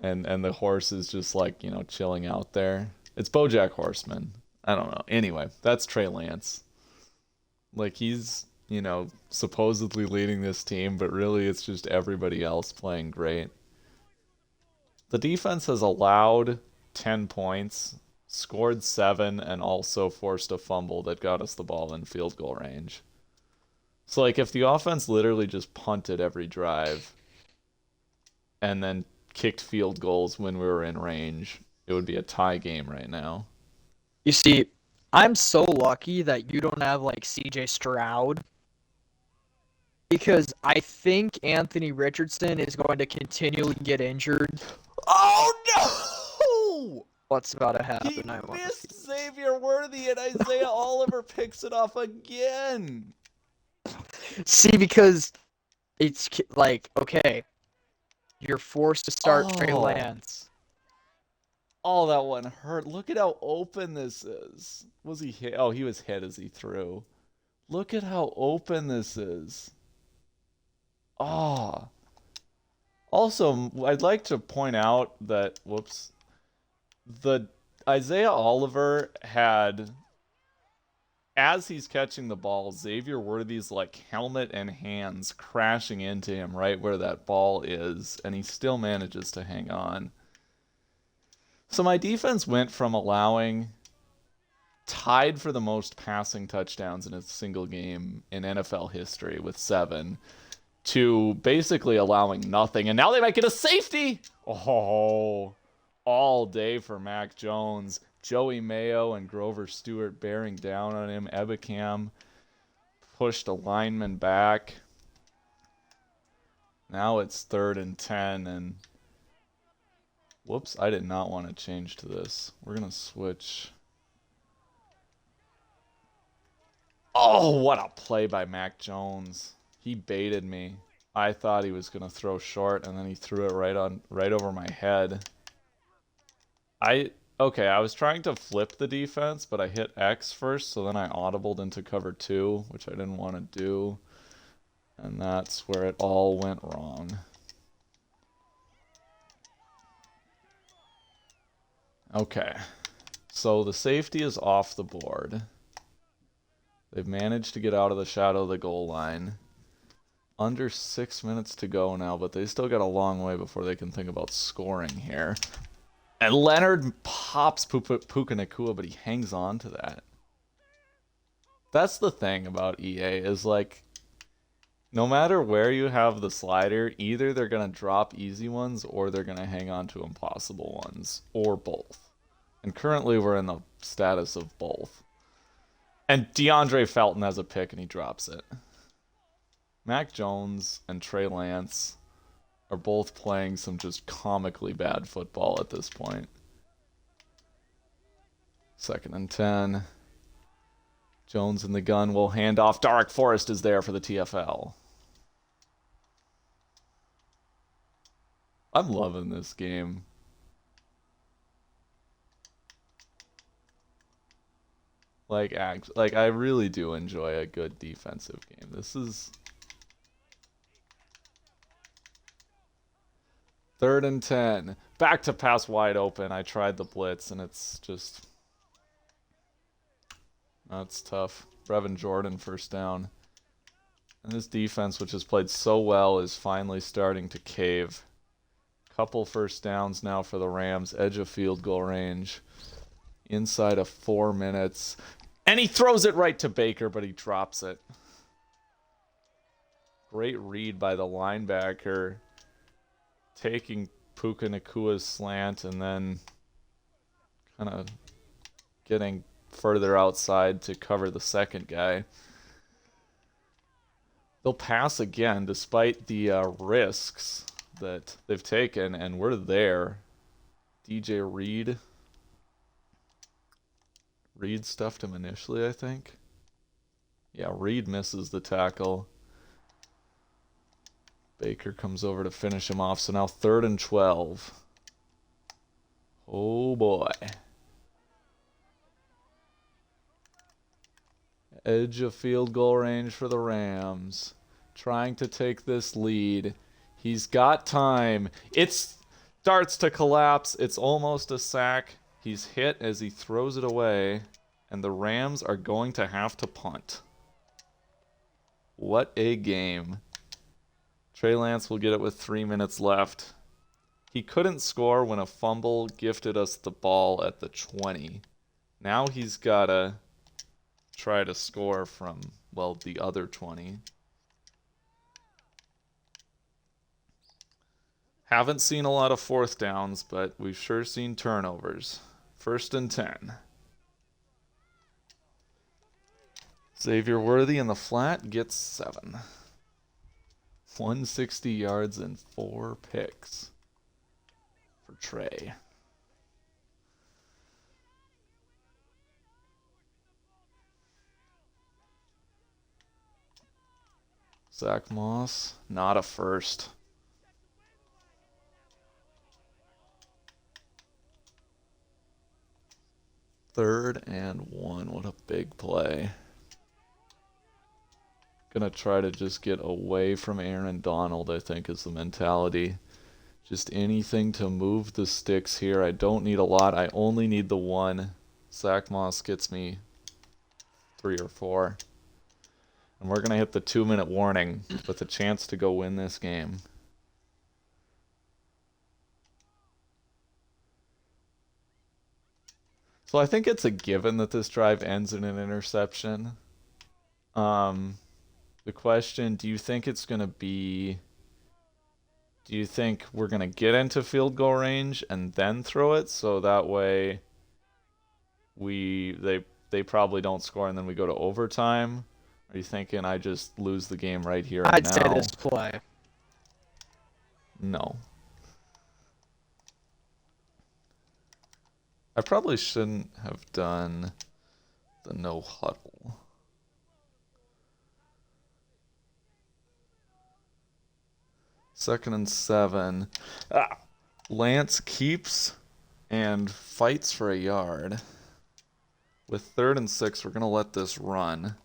and the horse is just like chilling out there. It's BoJack Horseman. I don't know. Anyway, that's Trey Lance. Like he's supposedly leading this team, but really it's just everybody else playing great. The defense has allowed 10 points scored 7, and also forced a fumble that got us the ball in field goal range. So, like, if the offense literally just punted every drive and then kicked field goals when we were in range, it would be a tie game right now. You see, I'm so lucky that you don't have like CJ Stroud because I think Anthony Richardson is going to continually get injured. Oh no! What's about to He happen? I want to see. missed Xavier Worthy, and Isaiah Oliver picks it off again. See, because it's like, okay, you're forced to start Trey Lance. Oh, that one hurt. Look at how open this is. Was he hit? Oh, he was hit as he threw. Look at how open this is. Oh. Also, I'd like to point out that, whoops, the Isaiah Oliver had, as he's catching the ball, Xavier Worthy's like helmet and hands crashing into him right where that ball is, and he still manages to hang on. So my defense went from allowing, tied for the most passing touchdowns in a single game in NFL history with 7, to basically allowing nothing, and now they might get a safety. Oh, all day for Mac Jones. Joey Mayo and Grover Stewart bearing down on him. Ebicam pushed a lineman back. Now it's 3rd and 10, and whoops, I did not want to change to this. We're going to switch. Oh, what a play by Mac Jones. He baited me. I thought he was going to throw short, and then he threw it right over my head. Okay, I was trying to flip the defense, but I hit X first, so then I audibled into cover 2, which I didn't want to do. And that's where it all went wrong. Okay, so the safety is off the board. They've managed to get out of the shadow of the goal line. Under 6 minutes to go now, but they still got a long way before they can think about scoring here. And Leonard pops Puka Nacua, but he hangs on to that. That's the thing about EA, is like, no matter where you have the slider, either they're going to drop easy ones or they're going to hang on to impossible ones, or both. And currently we're in the status of both. And DeAndre Felton has a pick and he drops it. Mac Jones and Trey Lance are both playing some just comically bad football at this point. 2nd and 10. Jones in the gun will hand off. Dark Forest is there for the TFL. I'm loving this game. Like I really do enjoy a good defensive game. This is 3rd and 10. Back to pass wide open. I tried the blitz, and it's just... That's tough. Brevin Jordan, 1st down. And this defense, which has played so well, is finally starting to cave. Couple 1st downs now for the Rams. Edge of field goal range. Inside of 4 minutes. And he throws it right to Baker, but he drops it. Great read by the linebacker. Taking Puka Nakua's slant and then kind of getting further outside to cover the second guy. They'll pass again despite the risks that they've taken, and we're there. DJ Reed. Reed stuffed him initially, I think. Yeah, Reed misses the tackle. Baker comes over to finish him off. So now 3rd and 12. Oh boy. Edge of field goal range for the Rams. Trying to take this lead. He's got time. It starts to collapse. It's almost a sack. He's hit as he throws it away. And the Rams are going to have to punt. What a game. Trey Lance will get it with 3 minutes left. He couldn't score when a fumble gifted us the ball at the 20. Now he's got to try to score from, well, the other 20. Haven't seen a lot of fourth downs, but we've sure seen turnovers. 1st and 10. Xavier Worthy in the flat gets 7. 160 yards and 4 picks for Trey. Zach Moss, not a first. Third and 1. What a big play. Gonna try to just get away from Aaron Donald, I think, is the mentality. Just anything to move the sticks here. I don't need a lot. I only need the 1. Zach Moss gets me 3 or 4. And we're gonna hit the 2-minute warning with a chance to go win this game. So I think it's a given that this drive ends in an interception. The question, do you think it's going to be... Do you think we're going to get into field goal range and then throw it? So that way they probably don't score and then we go to overtime? Are you thinking I just lose the game right here and now? I'd say this play. No. I probably shouldn't have done the no huddle. Second and 7. Lance keeps and fights for a yard. With 3rd and 6, we're going to let this run.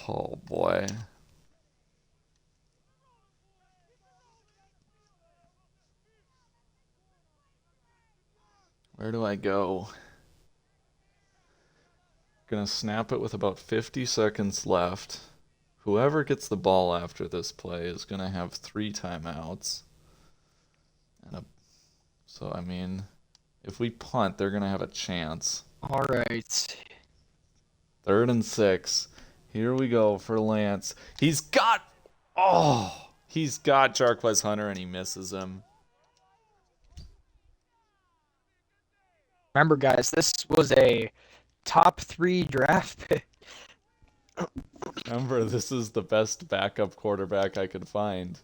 Oh boy. Where do I go? Gonna snap it with about 50 seconds left. Whoever gets the ball after this play is gonna have 3 timeouts. So I mean, if we punt, they're gonna have a chance. All right. 3rd and 6. Here we go for Lance. He's got Jarquez Hunter and he misses him. Remember, guys, this was a top 3 draft pick. Remember, this is the best backup quarterback I could find.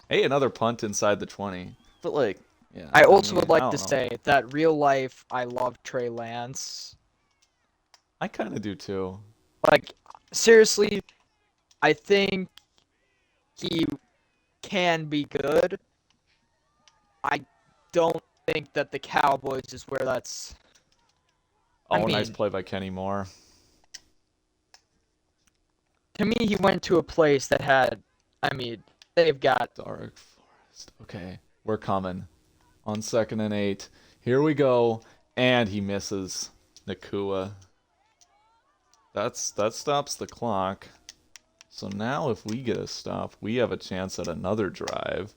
Hey, another punt inside the 20. But, like, yeah. I also would I like don't to know. say that real life, I love Trey Lance. I kind of do too. Like, seriously, I think he can be good. I don't think that the Cowboys is where that's... Oh, nice play by Kenny Moore. To me, he went to a place that had... I mean, they've got... Dark Forest. Okay, we're coming. On 2nd and 8. Here we go. And he misses Nakua. That stops the clock. So now if we get a stop, we have a chance at another drive.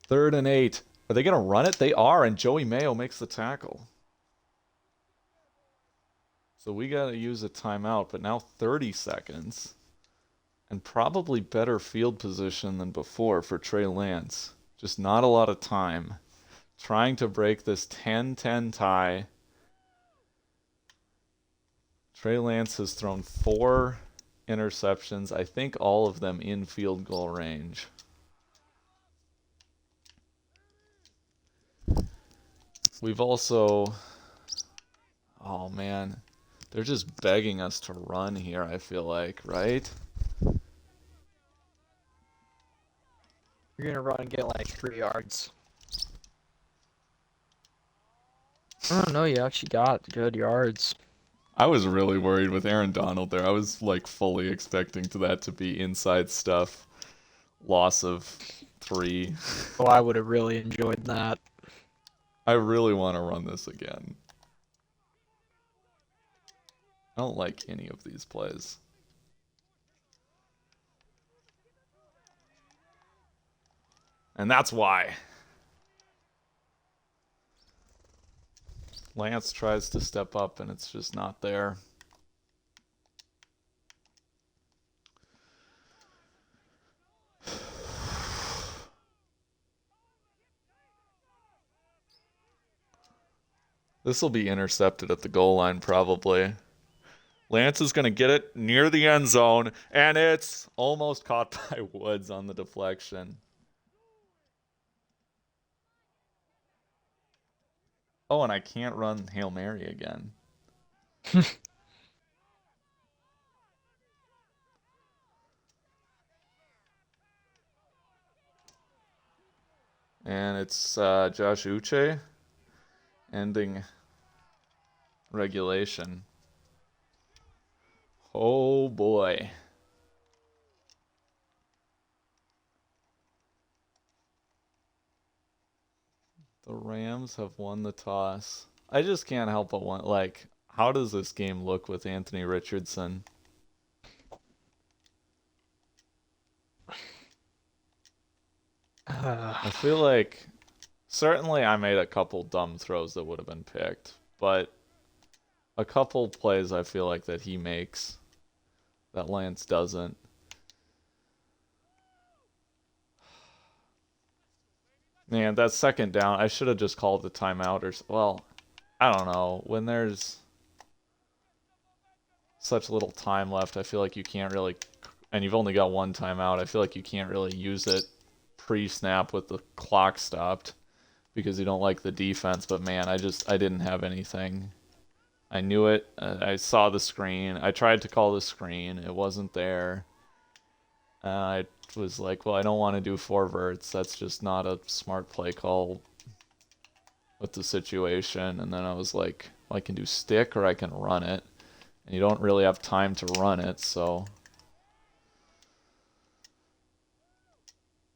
Third and 8. Are they going to run it? They are, and Joey Mayo makes the tackle. So we got to use a timeout, but now 30 seconds. And probably better field position than before for Trey Lance. Just not a lot of time. Trying to break this 10-10 tie. Trey Lance has thrown 4 interceptions. I think all of them in field goal range. We've also... Oh, man. They're just begging us to run here, I feel like, right? You're going to run and get like 3 yards. I don't know, you actually got good yards. I was really worried with Aaron Donald there. I was like fully expecting that to be inside stuff. Loss of 3. Oh, I would have really enjoyed that. I really want to run this again. I don't like any of these plays. And that's why. Lance tries to step up and it's just not there. This will be intercepted at the goal line probably. Lance is going to get it near the end zone, and it's almost caught by Woods on the deflection. Oh, and I can't run Hail Mary again. And it's Josh Uche ending regulation. Oh boy. The Rams have won the toss. I just can't help but want, like, how does this game look with Anthony Richardson? I feel like certainly I made a couple dumb throws that would have been picked, but a couple plays I feel like that he makes that Lance doesn't. Man, that second down, I should have just called the timeout or, well, I don't know. When there's such little time left, I feel like you can't really, and you've only got one timeout, I feel like you can't really use it pre-snap with the clock stopped because you don't like the defense. But man, I didn't have anything. I knew it. I saw the screen. I tried to call the screen. It wasn't there. I was like, well, I don't want to do four verts. That's just not a smart play call with the situation. And then I was like, well, I can do stick or I can run it. And you don't really have time to run it, so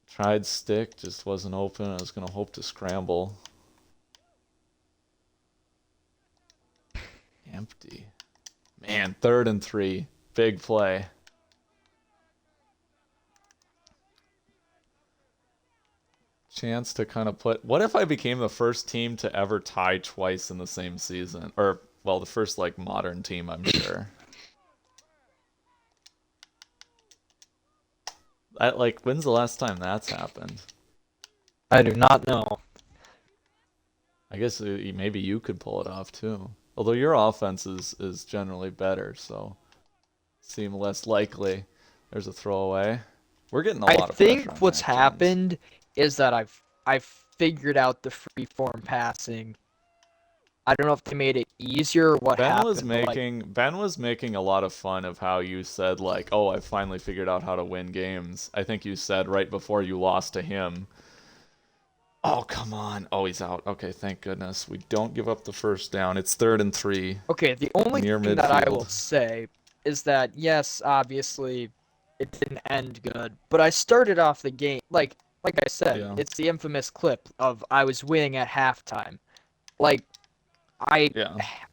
tried stick, just wasn't open. I was going to hope to scramble. Empty. Man, 3rd and 3. Big play. Chance to kind of put... What if I became the first team to ever tie twice in the same season? Or, well, the first, like, modern team, I'm sure. When's the last time that's happened? I do not know. I guess maybe you could pull it off, too. Although your offense is generally better, so... Seem less likely. There's a throwaway. We're getting a lot of pressure on I think what's Mac Jones. happened is that I've figured out the freeform passing. I don't know if they made it easier or what happened. Ben was making a lot of fun of how you said, like, oh, I finally figured out how to win games. I think you said right before you lost to him. Oh, come on. Oh, he's out. Okay, thank goodness. We don't give up the first down. It's 3rd and 3. Okay, the only Near thing that I midfield. will say is that, yes, obviously, it didn't end good, but I started off the game, like I said, Yeah. it's the infamous clip of I was winning at halftime. Like, I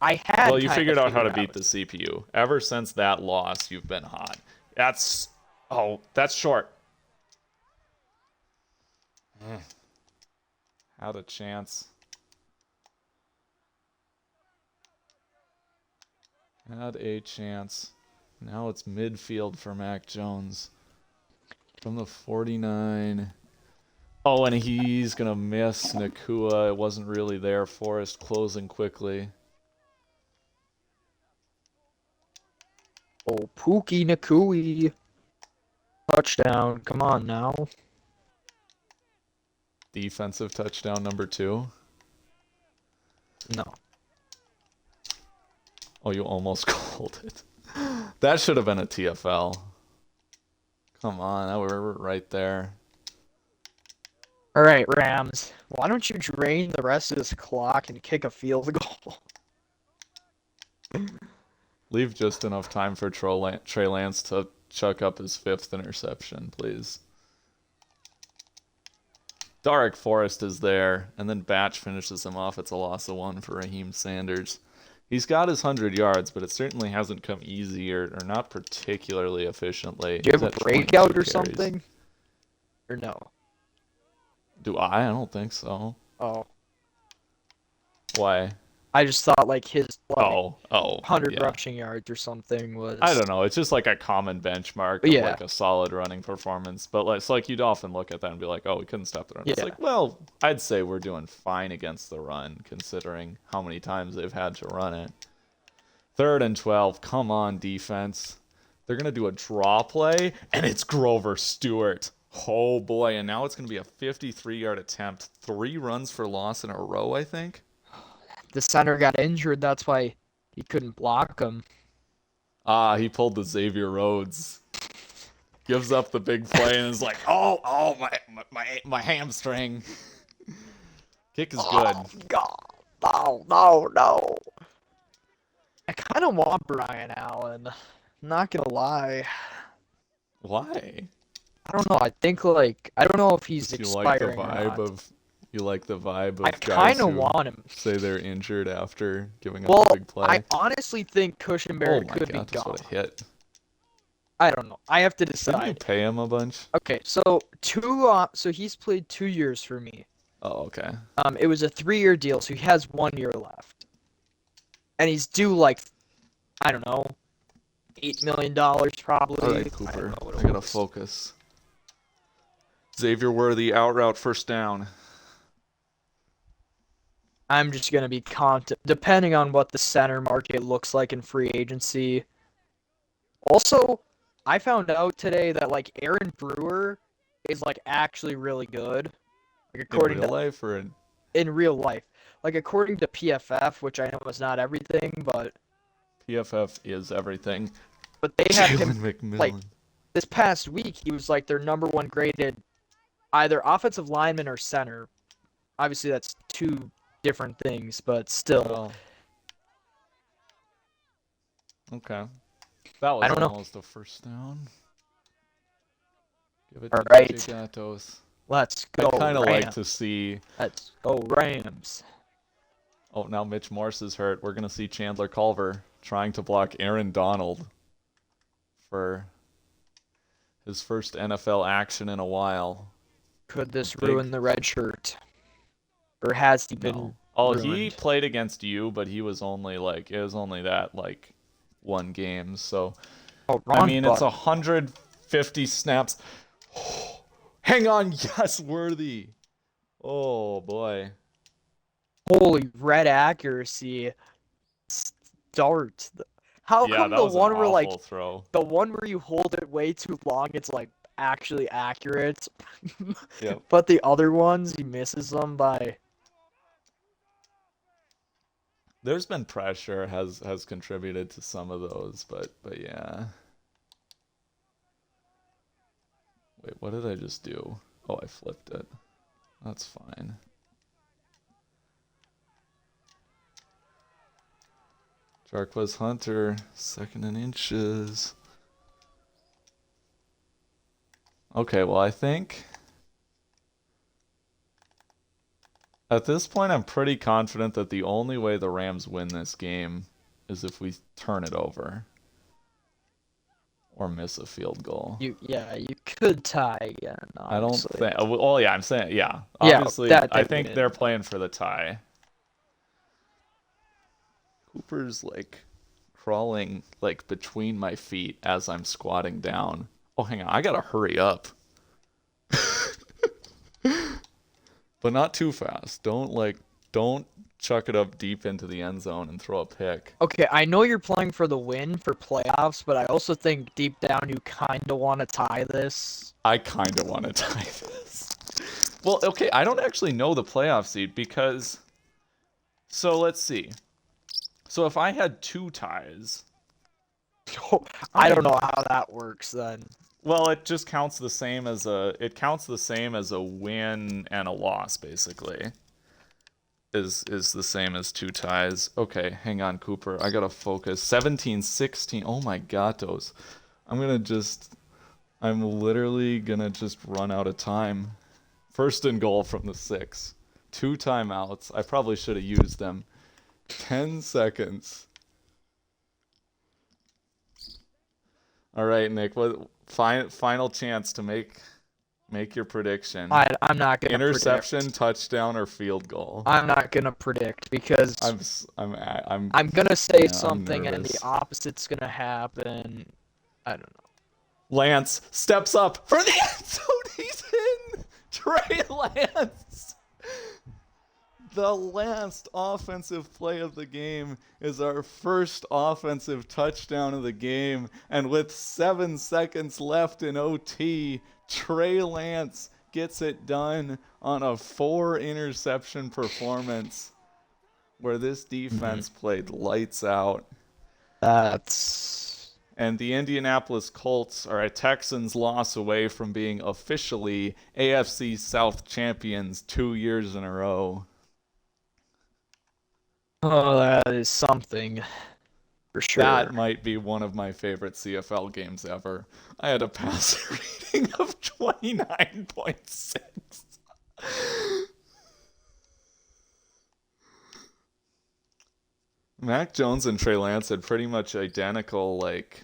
had Well, you kinda figured out how to figured beat the CPU. Ever since that loss, you've been hot. That's short. Had a chance. Had a chance. Now it's midfield for Mac Jones. From the 49. Oh, and he's going to miss Nakua. It wasn't really there. Forrest closing quickly. Oh, Pookie Nakui. Touchdown. Come on now. Defensive touchdown number 2. No. Oh, you almost called it. That should have been a TFL. Come on, we're right there. All right, Rams. Why don't you drain the rest of this clock and kick a field goal? Leave just enough time for Trey Lance to chuck up his 5th interception, please. Darek Forrest is there, and then Batch finishes him off. It's a loss of 1 for Raheem Sanders. He's got his 100 yards, but it certainly hasn't come easy or not particularly efficiently. Do you He's have a at 22 breakout or carries. something? Or no? Do I? I don't think so. Oh, Why? I just thought like his like Oh, 100 yeah. rushing yards or something was. I don't know. It's just like a common benchmark of Yeah, like a solid running performance. But like, it's like you'd often look at that and be like, oh, we couldn't stop the run. It's yeah. like, well, I'd say we're doing fine against the run considering how many times they've had to run it. 3rd and 12. Come on, defense. They're going to do a draw play, and it's Grover Stewart. Oh, boy. And now it's going to be a 53-yard attempt. 3 runs for loss in a row, I think. The center got injured. That's why he couldn't block him. Ah, he pulled the Xavier Rhodes. Gives up the big play and is like, oh, my hamstring. Kick is good. Oh, God. No. I kind of want Brian Allen. I'm not gonna lie. Why? I don't know. I think like I don't know if he's You like the expiring or vibe not. of you like the vibe of I guys kind of who want him. say they're injured after giving up Well, a big play. I honestly think Cushenberry Oh my could be god, that's gone. what a hit. I don't know. I have to Didn't you decide. pay him a bunch? Okay, so so he's played 2 years for me. Oh, okay. It was a 3-year deal, so he has 1 year left, and he's due like I don't know, $8 million probably. All right, I don't Cooper. know what I it gotta was. focus. Xavier Worthy out route first down. I'm just gonna be depending on what the center market looks like in free agency. Also, I found out today that like Aaron Brewer is like actually really good. Like In according real to life or in real life. Like according to PFF, which I know is not everything, but PFF is everything. they have him Jalen McMillan. like this past week he was like their #1 graded either offensive lineman or center. Obviously that's two different things, but still. Well, okay. That was I don't know. almost a first down. Give it All to right. DJ Gatos. Let's go. I'd kind of like Rams. to see. Let's go Rams. Oh, now Mitch Morse is hurt. We're gonna see Chandler Culver trying to block Aaron Donald for his first NFL action in a while. Could this Big- ruin the red shirt? Or has he been No. Oh, he ruined? played against you, but he was only like it was only that like 1 game. So Oh, I wrong mean, it's button. 150 snaps. Hang on, yes, Worthy. Oh boy. Holy red accuracy. Start. How Yeah, come that the was one an where like awful throw. the one where you hold it way too long, it's like actually accurate, Yep. but the other ones he misses them by. There's been pressure has contributed to some of those, but yeah. Wait, what did I just do? Oh, I flipped it. That's fine. Jarquez Hunter, 2nd and inches. Okay, well, I think at this point I'm pretty confident that the only way the Rams win this game is if we turn it over or miss a field goal. You could tie again. I don't Obviously. think. Oh, yeah, I'm saying, yeah. Yeah, Obviously, that I they think win. they're playing for the tie. Cooper's like crawling like between my feet as I'm squatting down. Oh, hang on, I gotta hurry up. But not too fast. Don't chuck it up deep into the end zone and throw a pick. Okay, I know you're playing for the win for playoffs, but I also think deep down you kind of want to tie this. I kind of want to tie this. Well, okay, I don't actually know the playoff seed because. So let's see. So if I had 2 ties. I don't know how that works then. Well, it just counts the same as a win and a loss, basically. Is the same as 2 ties. Okay, hang on, Cooper. I gotta focus. 17-16. Oh my gatos. I'm literally gonna just run out of time. 1st and goal from the 6. 2 timeouts. I probably should have used them. 10 seconds. All right, Nick. What final chance to make your prediction? I'm not gonna Interception, predict. touchdown, or field goal? I'm not gonna predict because I'm gonna say yeah, I'm something and the nervous. opposite's gonna happen. I don't know. Lance steps up for the end zone. He's in. Trey Lance. The last offensive play of the game is our first offensive touchdown of the game. And with 7 seconds left in OT, Trey Lance gets it done on a 4-interception performance where this defense played lights out. That's And the Indianapolis Colts are a Texans loss away from being officially AFC South champions 2 years in a row. that is something for sure. That might be one of my favorite CFL games ever. I had a passer rating of 29.6. Mac Jones and Trey Lance had pretty much identical, like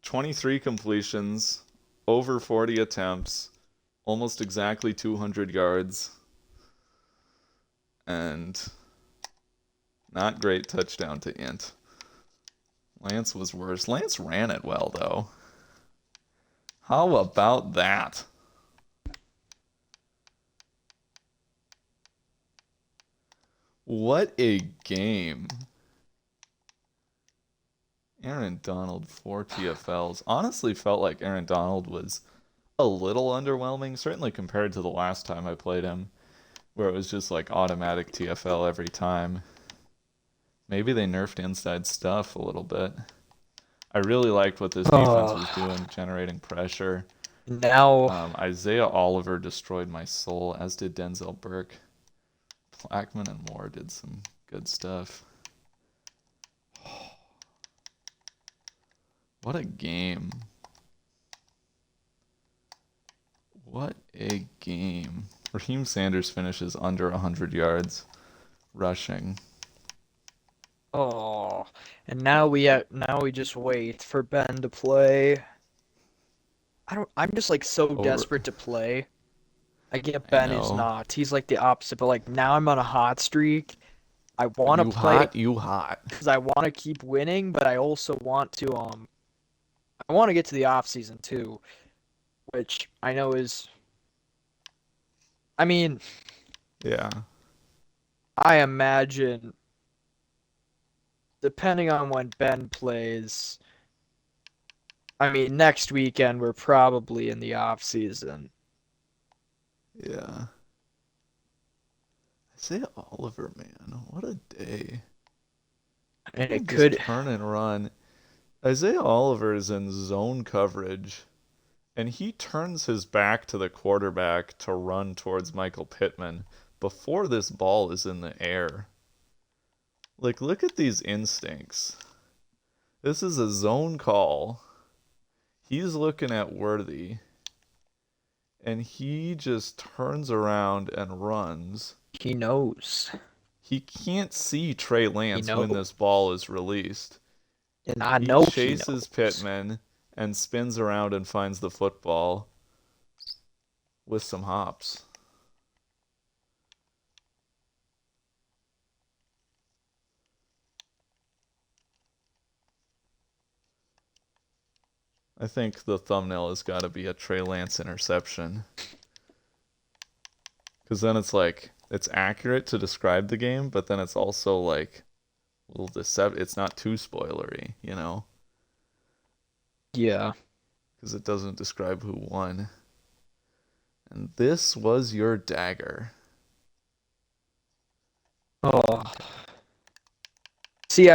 23 completions, over 40 attempts, almost exactly 200 yards, and not great touchdown to int. Lance was worse. Lance ran it well, though. How about that? What a game. Aaron Donald, 4 TFLs. Honestly felt like Aaron Donald was a little underwhelming, certainly compared to the last time I played him, where it was just like automatic TFL every time. Maybe they nerfed inside stuff a little bit. I really liked what this defense was doing, generating pressure. Now, Isaiah Oliver destroyed my soul, as did Denzel Burke. Blackman and Moore did some good stuff. What a game. What a game. Raheem Sanders finishes under 100 yards rushing. and now we just wait for Ben to play. I'm just like so desperate to play. I get Ben is not. He's like the opposite, but like now I'm on a hot streak. I want to play You hot. because I want to keep winning, but I also want to I want to get to the off season too, which I know is I mean, Yeah. I imagine depending on when Ben plays, I mean next weekend we're probably in the off season. Yeah. Isaiah Oliver, man. What a day. And it Just could turn and run. Isaiah Oliver is in zone coverage, and he turns his back to the quarterback to run towards Michael Pittman before this ball is in the air. Like, look at these instincts. This is a zone call. He's looking at Worthy, and he just turns around and runs. he knows. He can't see Trey Lance when this ball is released. And I He know chases Pittman and spins around and finds the football with some hops. I think the thumbnail has got to be a Trey Lance interception. Because then it's like, it's accurate to describe the game, but then it's also like, well, it's not too spoilery, you know? Yeah. Because it doesn't describe who won. And this was your dagger. Oh. See,